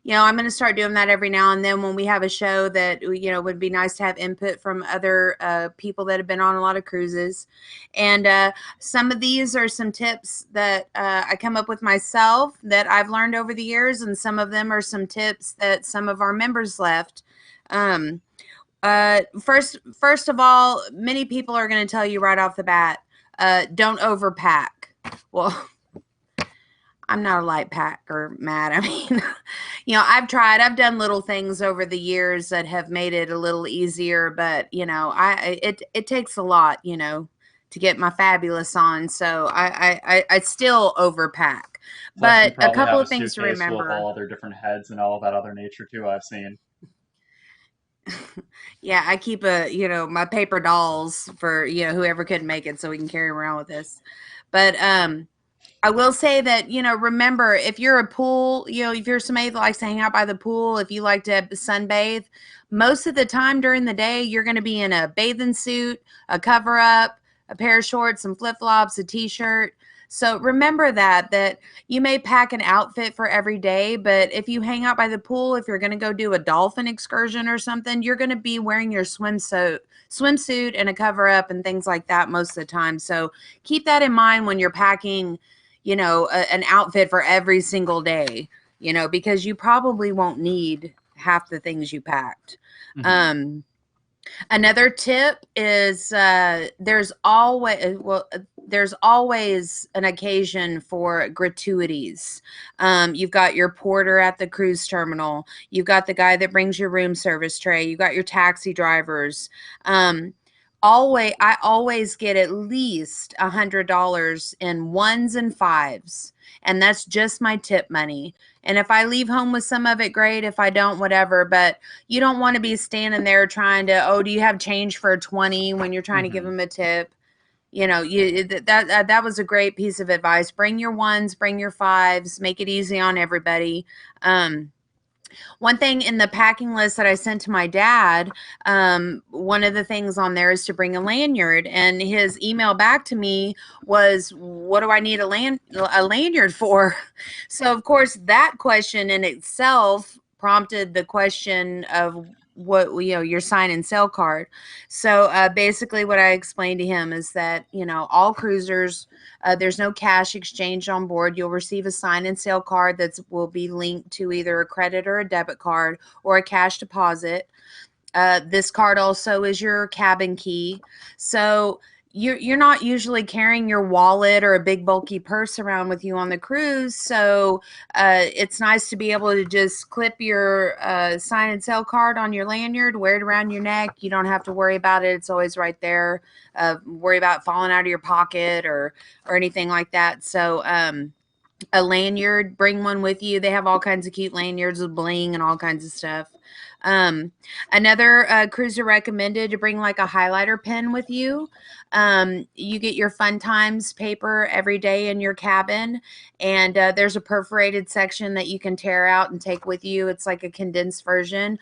I'm going to start doing that every now and then when we have a show that, would be nice to have input from other people that have been on a lot of cruises. And some of these are some tips that I come up with myself that I've learned over the years. And some of them are some tips that some of our members left. First of all, many people are going to tell you right off the bat, don't overpack. Well, I'm not a light packer, Matt. I mean, I've done little things over the years that have made it a little easier, but it takes a lot, to get my fabulous on. So I still overpack. Plus, you But a probably couple have of things to suitcase full of remember. all other different heads and all of that other nature too. I've seen. Yeah, I keep my paper dolls for, whoever couldn't make it so we can carry them around with us. But I will say that, remember, if you're a pool, if you're somebody that likes to hang out by the pool, if you like to sunbathe, most of the time during the day, you're going to be in a bathing suit, a cover up, a pair of shorts, some flip flops, a t-shirt. So remember that you may pack an outfit for every day, but if you hang out by the pool, if you're going to go do a dolphin excursion or something, you're going to be wearing your swimsuit and a cover up and things like that most of the time. So keep that in mind when you're packing, an outfit for every single day, because you probably won't need half the things you packed. Mhm. Another tip is there's always an occasion for gratuities. You've got your porter at the cruise terminal. You've got the guy that brings your room service tray. You've got your taxi drivers. I always get at least $100 in ones and fives, and that's just my tip money. And if I leave home with some of it, great. If I don't, whatever. But you don't want to be standing there trying to, do you have change for a 20 when you're trying to give them a tip? That was a great piece of advice. Bring your ones, bring your fives, make it easy on everybody. One thing in the packing list that I sent to my dad, one of the things on there is to bring a lanyard, and his email back to me was, what do I need a lanyard for? So of course that question in itself prompted the question of what, your sign and sell card. So basically what I explained to him is that, all cruisers, there's no cash exchange on board. You'll receive a sign and sale card that will be linked to either a credit or a debit card or a cash deposit. This card also is your cabin key. So you're not usually carrying your wallet or a big bulky purse around with you on the cruise. So it's nice to be able to just clip your sign and sell card on your lanyard, wear it around your neck. You don't have to worry about it. It's always right there. Worry about falling out of your pocket or anything like that. So a lanyard, bring one with you. They have all kinds of cute lanyards with bling and all kinds of stuff. Another cruiser recommended to bring like a highlighter pen with you. You get your fun times paper every day in your cabin, and there's a perforated section that you can tear out and take with you. It's like a condensed version.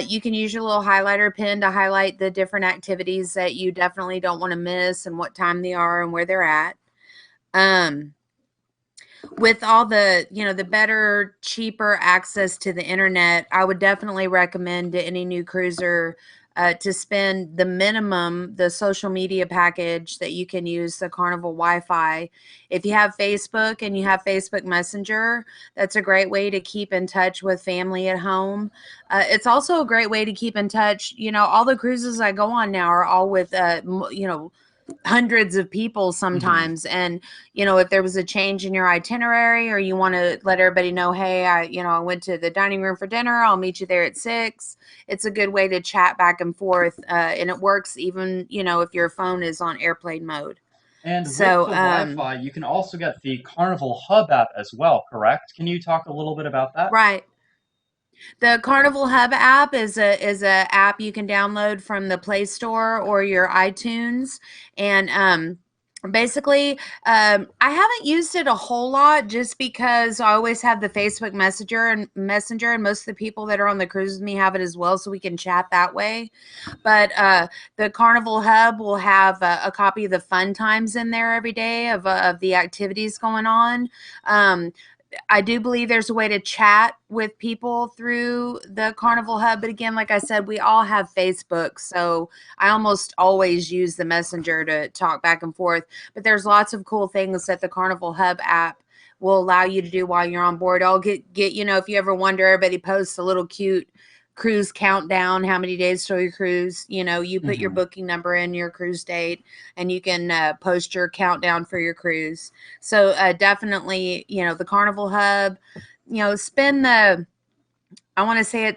You can use your little highlighter pen to highlight the different activities that you definitely don't want to miss and what time they are and where they're at. With all the, the better, cheaper access to the internet, I would definitely recommend to any new cruiser to spend the minimum, the social media package that you can use, the Carnival Wi-Fi. If you have Facebook and you have Facebook Messenger, that's a great way to keep in touch with family at home. It's also a great way to keep in touch. All the cruises I go on now are all with, hundreds of people sometimes. And, if there was a change in your itinerary or you want to let everybody know, hey, I went to the dining room for dinner, I'll meet you there at 6. It's a good way to chat back and forth. And it works even, if your phone is on airplane mode. And So, with the Wi-Fi, you can also get the Carnival Hub app as well, correct? Can you talk a little bit about that? right. The Carnival Hub app is a app you can download from the Play Store or your iTunes, and basically, I haven't used it a whole lot just because I always have the Facebook Messenger, and most of the people that are on the cruise with me have it as well, so we can chat that way. But the Carnival Hub will have a copy of the fun times in there every day of the activities going on. I do believe there's a way to chat with people through the Carnival Hub. But again, like I said, we all have Facebook. So I almost always use the Messenger to talk back and forth. But there's lots of cool things that the Carnival Hub app will allow you to do while you're on board. I'll get if you ever wonder, everybody posts a little cute cruise countdown, how many days till your cruise. You put your booking number in, your cruise date, and you can post your countdown for your cruise. So definitely, the Carnival Hub, spend I want to say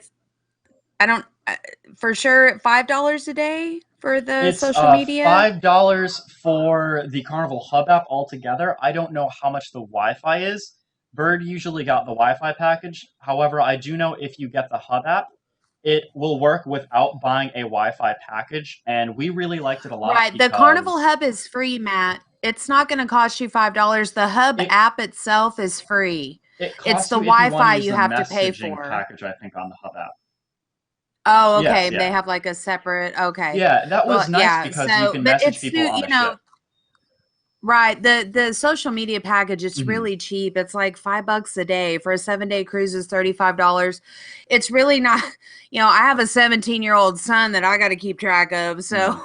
for sure $5 a day for the It's social media. $5 for the Carnival Hub app altogether. I don't know how much the Wi-Fi is. Bird usually got the Wi-Fi package. However, I do know if you get the Hub app, it will work without buying a Wi-Fi package, and we really liked it a lot. Right. The Carnival Hub is free, Matt. It's not going to cost you $5. The Hub app itself is free. It's the Wi-Fi you have to pay for. Package, I think, on the Hub app. Oh, okay. Yeah. They have like a separate. Okay. Yeah, that was nice because you can message people on the ship. Right. The social media package is really cheap. It's like $5 a day for a 7-day cruise is $35. It's really not, I have a 17-year-old son that I got to keep track of. So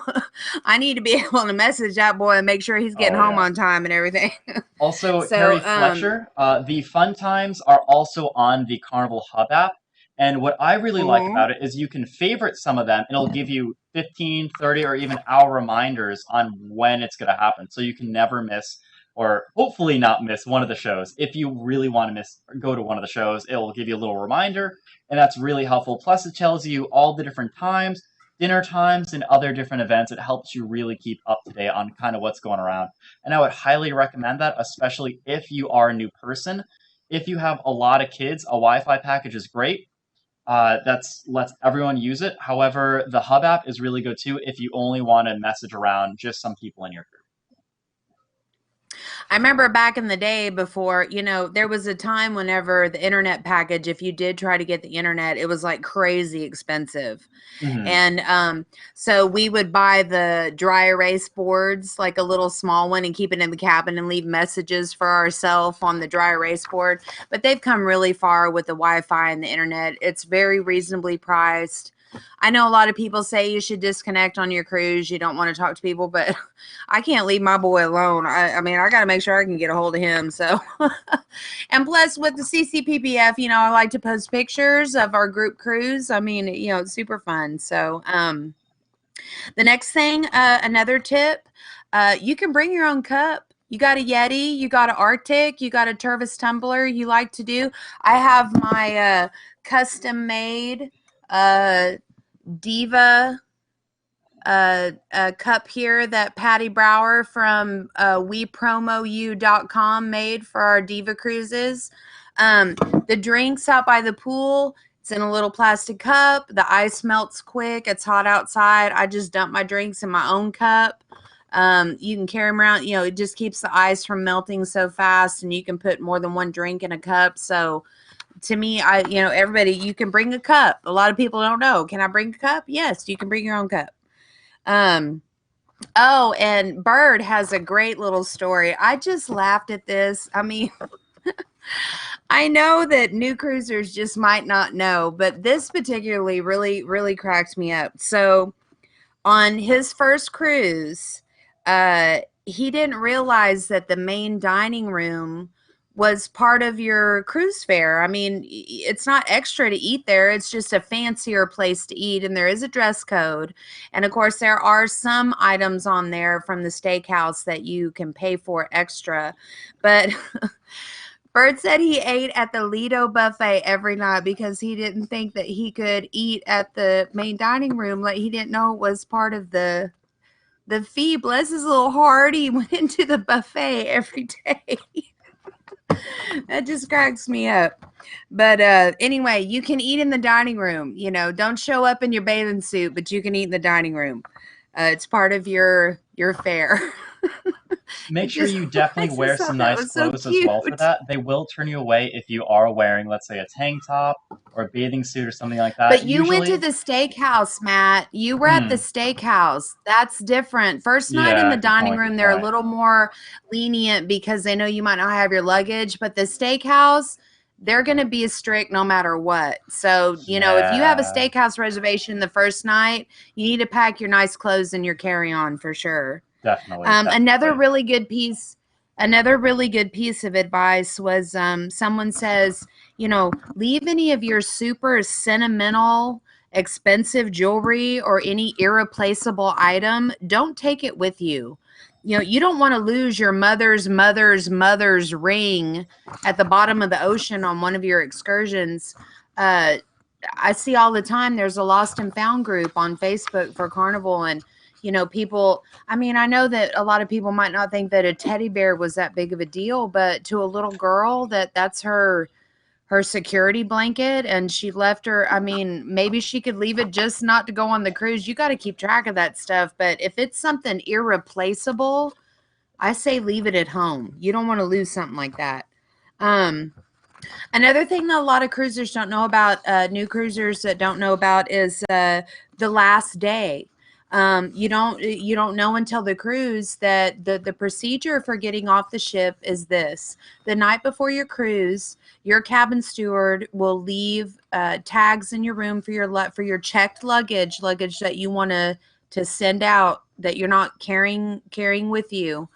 I need to be able to message that boy and make sure he's getting home on time and everything. Also, Carrie Fletcher, the fun times are also on the Carnival Hub app. And what I really like about it is you can favorite some of them, and it'll give you 15, 30, or even hour reminders on when it's going to happen. So you can never miss, or hopefully not miss, one of the shows. If you really want to go to one of the shows, it will give you a little reminder, and that's really helpful. Plus, it tells you all the different times, dinner times, and other different events. It helps you really keep up to date on kind of what's going around. And I would highly recommend that, especially if you are a new person. If you have a lot of kids, a Wi-Fi package is great. Lets everyone use it. However, the Hub app is really good too if you only want to message around just some people in your group. I remember back in the day before, there was a time whenever the internet package, if you did try to get the internet, it was like crazy expensive. And so we would buy the dry erase boards, like a little small one, and keep it in the cabin and leave messages for ourselves on the dry erase board. But they've come really far with the Wi-Fi and the internet. It's very reasonably priced. I know a lot of people say you should disconnect on your cruise. You don't want to talk to people, but I can't leave my boy alone. I mean, I got to make sure I can get a hold of him. So, and plus with the CCPPF, I like to post pictures of our group cruise. I mean, it's super fun. So, the next thing, another tip, you can bring your own cup. You got a Yeti, you got an Arctic, you got a Tervis tumbler you like to do. I have my custom made Diva cup here that Patty Brower from wepromou.com made for our Diva cruises. The drinks out by the pool, it's in a little plastic cup. The ice melts quick. It's hot outside. I just dump my drinks in my own cup. You can carry them around. It just keeps the ice from melting so fast, and you can put more than one drink in a cup. So to me, everybody, you can bring a cup. A lot of people don't know. Can I bring a cup? Yes, you can bring your own cup. Oh, and Bird has a great little story. I just laughed at this. I mean, I I know that new cruisers just might not know, but this particularly really cracked me up. So on his first cruise, he didn't realize that the main dining room was part of your cruise fare. I mean, it's not extra to eat there. It's just a fancier place to eat, and there is a dress code. And of course, there are some items on there from the steakhouse that you can pay for extra. But Bert said he ate at the Lido buffet every night because he didn't think that he could eat at the main dining room. Like, he didn't know it was part of the fee. Bless his little heart. He went into the buffet every day. That just cracks me up. But anyway, you can eat in the dining room. You know, don't show up in your bathing suit, but you can eat in the dining room. It's part of your fare. Make sure you definitely wear some nice clothes as well for that. They will turn you away if you are wearing, let's say, a tank top or a bathing suit or something like that. But you went to the steakhouse, Matt. You were at the steakhouse. That's different. First night in the dining room, they're a little more lenient because they know you might not have your luggage. But the steakhouse, they're going to be strict no matter what. So, you know, if you have a steakhouse reservation the first night, you need to pack your nice clothes in your carry-on for sure. Definitely. Another really good piece of advice was someone says, you know, leave any of your super sentimental, expensive jewelry or any irreplaceable item. Don't take it with you. You know, you don't want to lose your mother's ring at the bottom of the ocean on one of your excursions. I see all the time there's a lost and found group on Facebook for Carnival, and you know, people, I mean, I know that a lot of people might not think that a teddy bear was that big of a deal, but to a little girl, that's her security blanket, and she left her. I mean, maybe she could leave it just not to go on the cruise. You got to keep track of that stuff. But if it's something irreplaceable, I say leave it at home. You don't want to lose something like that. Another thing that a lot of cruisers don't know about, new cruisers that don't know about, is the last day. You don't know until the cruise that the procedure for getting off the ship is this: the night before your cruise, your cabin steward will leave tags in your room for your checked luggage that you want to send out that you're not carrying with you.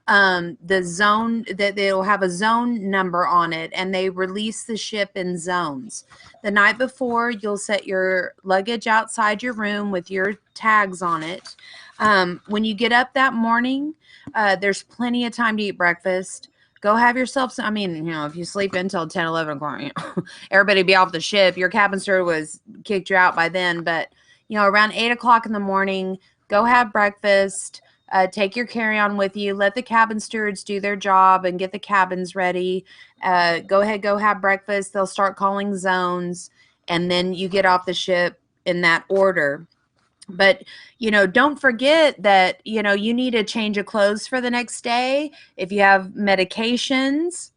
The zone that they'll have a zone number on it, and they release the ship in zones. The night before, you'll set your luggage outside your room with your tags on it. When you get up that morning, there's plenty of time to eat breakfast. Go have yourself some, I mean, you know, if you sleep until 10, 11 o'clock, you know, everybody be off the ship. Your cabin steward was kicked you out by then. But, you know, around 8 o'clock in the morning, go have breakfast. Take your carry-on with you. Let the cabin stewards do their job and get the cabins ready. Go ahead, go have breakfast. They'll start calling zones, and then you get off the ship in that order. But, you know, don't forget that, you know, you need a change of clothes for the next day. If you have medications,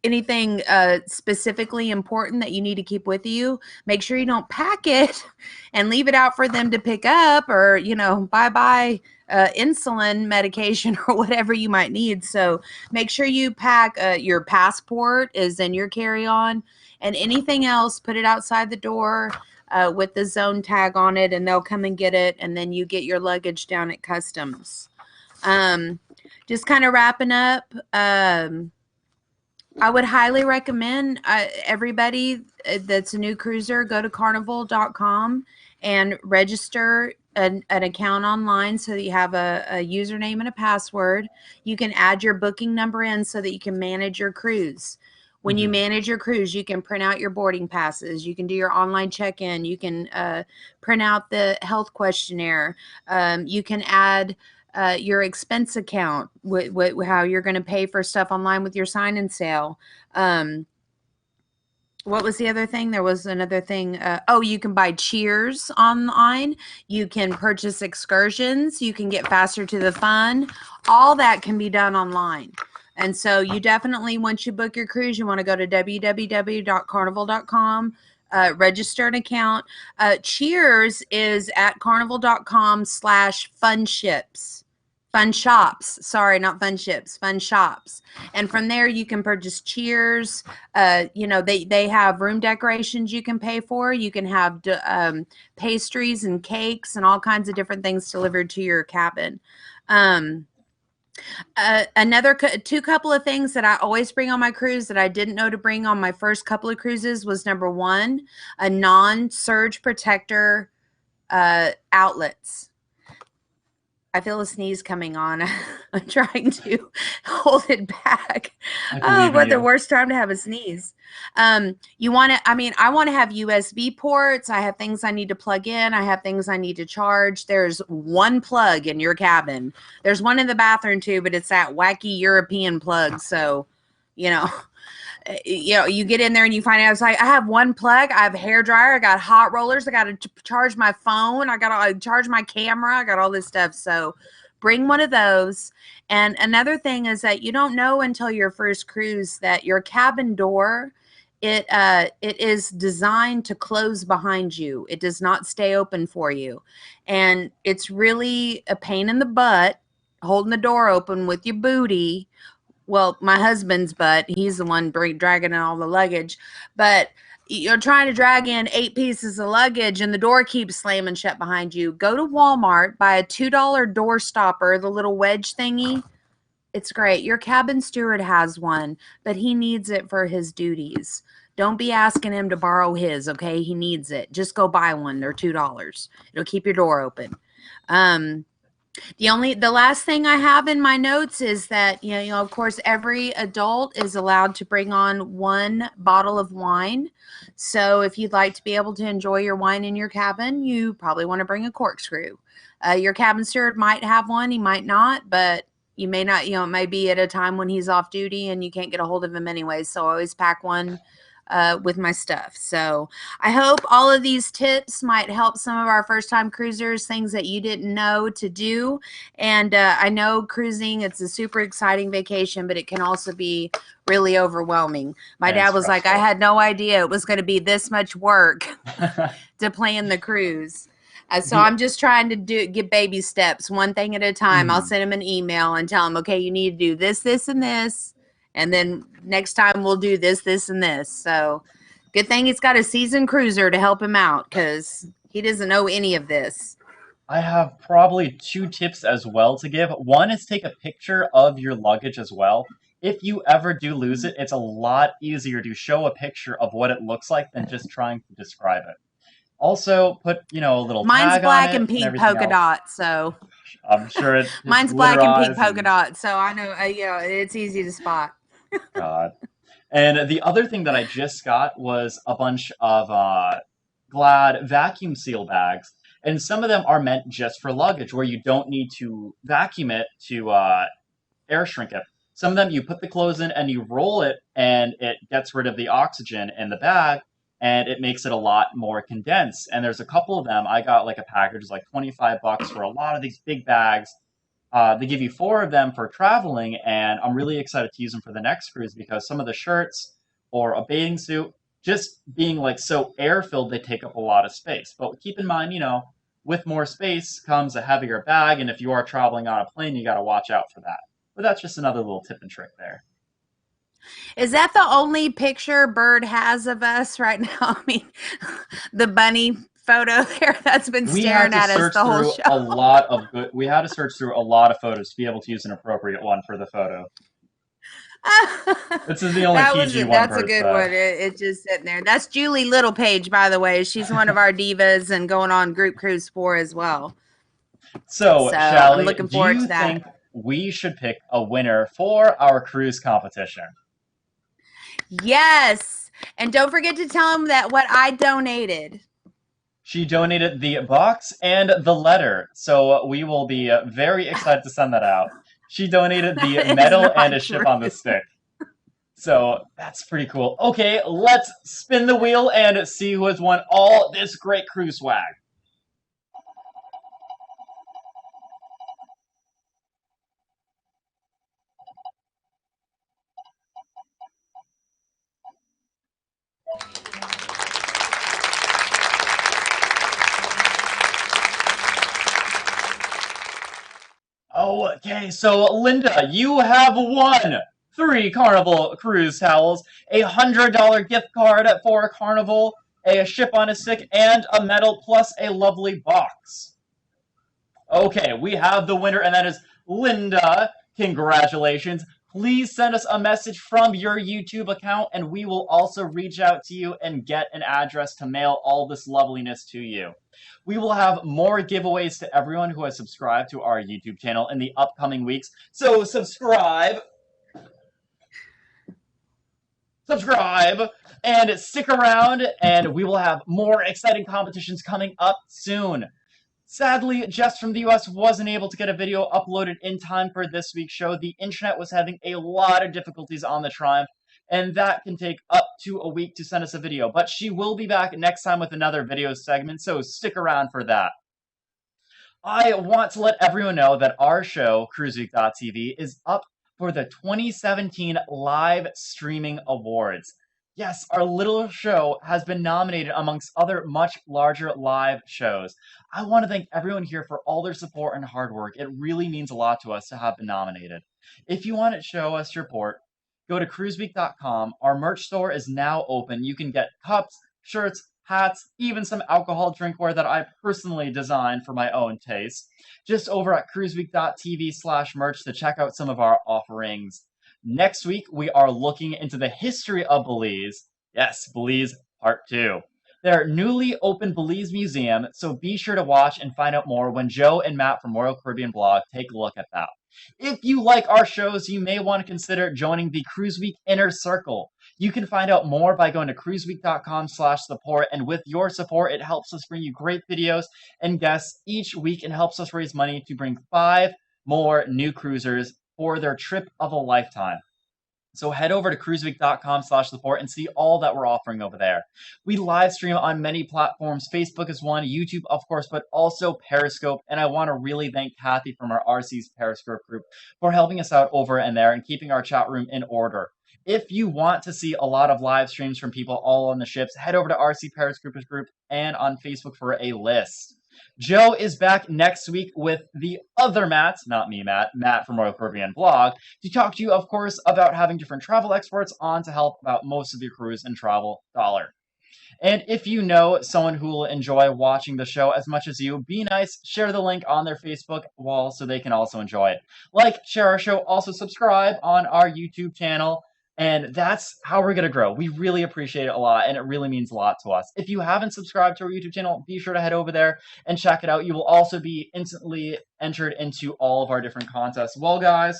anything specifically important that you need to keep with you, make sure you don't pack it and leave it out for them to pick up, or, you know, bye-bye insulin medication or whatever you might need. So make sure you pack your passport is in your carry-on, and anything else, put it outside the door with the zone tag on it, and they'll come and get it, and then you get your luggage down at customs. Just kind of wrapping up, I would highly recommend everybody that's a new cruiser, go to carnival.com and register an account online so that you have a username and a password. You can add your booking number in so that you can manage your cruise. When you manage your cruise, you can print out your boarding passes. You can do your online check-in. You can print out the health questionnaire. You can add your expense account, how you're going to pay for stuff online with your sign-in sale. What was the other thing? There was another thing. You can buy cheers online. You can purchase excursions. You can get faster to the fun. All that can be done online. And so you definitely, once you book your cruise, you want to go to www.carnival.com, register an account. Cheers is at carnival.com/funships. Fun shops. Sorry, not fun ships. Fun shops. And from there, you can purchase cheers. They have room decorations you can pay for. You can have pastries and cakes and all kinds of different things delivered to your cabin. Two couple of things that I always bring on my cruise that I didn't know to bring on my first couple of cruises was, number one, a non-surge protector outlets. I feel a sneeze coming on. I'm trying to hold it back. Oh, but the worst time to have a sneeze. I want to have USB ports. I have things I need to plug in. I have things I need to charge. There's one plug in your cabin. There's one in the bathroom too, but it's that wacky European plug. So, you get in there and you find out, it's like, I have one plug. I have a hair dryer. I got hot rollers. I got to charge my phone. I got to charge my camera. I got all this stuff. So bring one of those. And another thing is that you don't know until your first cruise that your cabin door, it is designed to close behind you. It does not stay open for you. And it's really a pain in the butt holding the door open with your booty. Well, my husband's butt, he's the one dragging in all the luggage, but you're trying to drag in 8 pieces of luggage and the door keeps slamming shut behind you. Go to Walmart, buy a $2 door stopper, the little wedge thingy. It's great. Your cabin steward has one, but he needs it for his duties. Don't be asking him to borrow his, okay? He needs it. Just go buy one. They're $2. It'll keep your door open. The last thing I have in my notes is that, of course, every adult is allowed to bring on 1 bottle of wine. So if you'd like to be able to enjoy your wine in your cabin, you probably want to bring a corkscrew. Your cabin steward might have one, he might not, but you may not, it may be at a time when he's off duty and you can't get a hold of him anyway. So I always pack one with my stuff. So I hope all of these tips might help some of our first time cruisers, things that you didn't know to do. And I know cruising, it's a super exciting vacation, but it can also be really overwhelming. My dad was like, I had no idea it was going to be this much work to plan the cruise. So I'm just trying to give baby steps, one thing at a time. I'll send him an email and tell him, okay, you need to do this, this, and this. And then next time we'll do this, this, and this. So good thing he's got a seasoned cruiser to help him out because he doesn't know any of this. I have probably 2 tips as well to give. One is take a picture of your luggage as well. If you ever do lose it, it's a lot easier to show a picture of what it looks like than just trying to describe it. Also, put, a little Mine's tag black on it and pink polka dot, so. I'm sure it. Mine's black and pink polka dot, so I know, it's easy to spot. God. And the other thing that I just got was a bunch of Glad vacuum seal bags. And some of them are meant just for luggage, where you don't need to vacuum it to air shrink it. Some of them you put the clothes in and you roll it, and it gets rid of the oxygen in the bag, and it makes it a lot more condensed. And there's a couple of them. I got like a package, it's like $25 for a lot of these big bags. They give you 4 of them for traveling, and I'm really excited to use them for the next cruise because some of the shirts or a bathing suit, just being like so air-filled, they take up a lot of space. But keep in mind, with more space comes a heavier bag, and if you are traveling on a plane, you got to watch out for that. But that's just another little tip and trick there. Is that the only picture Bird has of us right now? I mean, the bunny photo there that's been staring at us the whole show. We had to search through a lot of photos to be able to use an appropriate one for the photo. This is the only PG one. That's a good one. It's just sitting there. That's Julie Littlepage, by the way. She's one of our divas and going on Group Cruise 4 as well. So I'm looking forward to do you that. think we should pick a winner for our cruise competition? Yes. And don't forget to tell them that what I donated. She donated the box and the letter, so we will be very excited to send that out. She donated the medal and a ship on the stick. So that's pretty cool. Okay, let's spin the wheel and see who has won all this great cruise swag. Oh, Okay, so Linda, you have won 3 Carnival Cruise towels, a $100 gift card for Carnival, a ship on a stick, and a medal, plus a lovely box. Okay, we have the winner, and that is Linda. Congratulations. Please send us a message from your YouTube account, and we will also reach out to you and get an address to mail all this loveliness to you. We will have more giveaways to everyone who has subscribed to our YouTube channel in the upcoming weeks. So subscribe, and stick around, and we will have more exciting competitions coming up soon. Sadly, Jess from the US wasn't able to get a video uploaded in time for this week's show. The internet was having a lot of difficulties on the Triumph, and that can take up to a week to send us a video. But she will be back next time with another video segment, so stick around for that. I want to let everyone know that our show, CruiseWeek.tv, is up for the 2017 Live Streaming Awards. Yes, our little show has been nominated amongst other much larger live shows. I want to thank everyone here for all their support and hard work. It really means a lot to us to have been nominated. If you want to show us your support, go to cruiseweek.com. Our merch store is now open. You can get cups, shirts, hats, even some alcohol drinkware that I personally designed for my own taste. Just over at cruiseweek.tv/merch to check out some of our offerings. Next week, we are looking into the history of Belize. Yes, Belize Part 2. Their newly opened Belize Museum, so be sure to watch and find out more when Joe and Matt from Royal Caribbean Blog take a look at that. If you like our shows, you may want to consider joining the Cruise Week Inner Circle. You can find out more by going to cruiseweek.com/support, and with your support, it helps us bring you great videos and guests each week and helps us raise money to bring 5 more new cruisers for their trip of a lifetime. So head over to cruiseweek.com/support and see all that we're offering over there. We live stream on many platforms. Facebook is one, YouTube, of course, but also Periscope. And I want to really thank Kathy from our RC's Periscope group for helping us out over in there and keeping our chat room in order. If you want to see a lot of live streams from people all on the ships, head over to RC Periscope group and on Facebook for a list. Joe is back next week with the other Matt, not me, Matt from Royal Caribbean Blog, to talk to you, of course, about having different travel experts on to help about most of your cruise and travel dollar. And if you know someone who will enjoy watching the show as much as you, be nice, share the link on their Facebook wall so they can also enjoy it. Like, share our show, also subscribe on our YouTube channel. And that's how we're going to grow. We really appreciate it a lot, and it really means a lot to us. If you haven't subscribed to our YouTube channel, be sure to head over there and check it out. You will also be instantly entered into all of our different contests. Well, guys,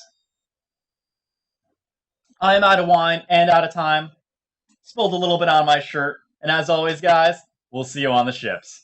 I'm out of wine and out of time. Spilled a little bit on my shirt. And as always, guys, we'll see you on the ships.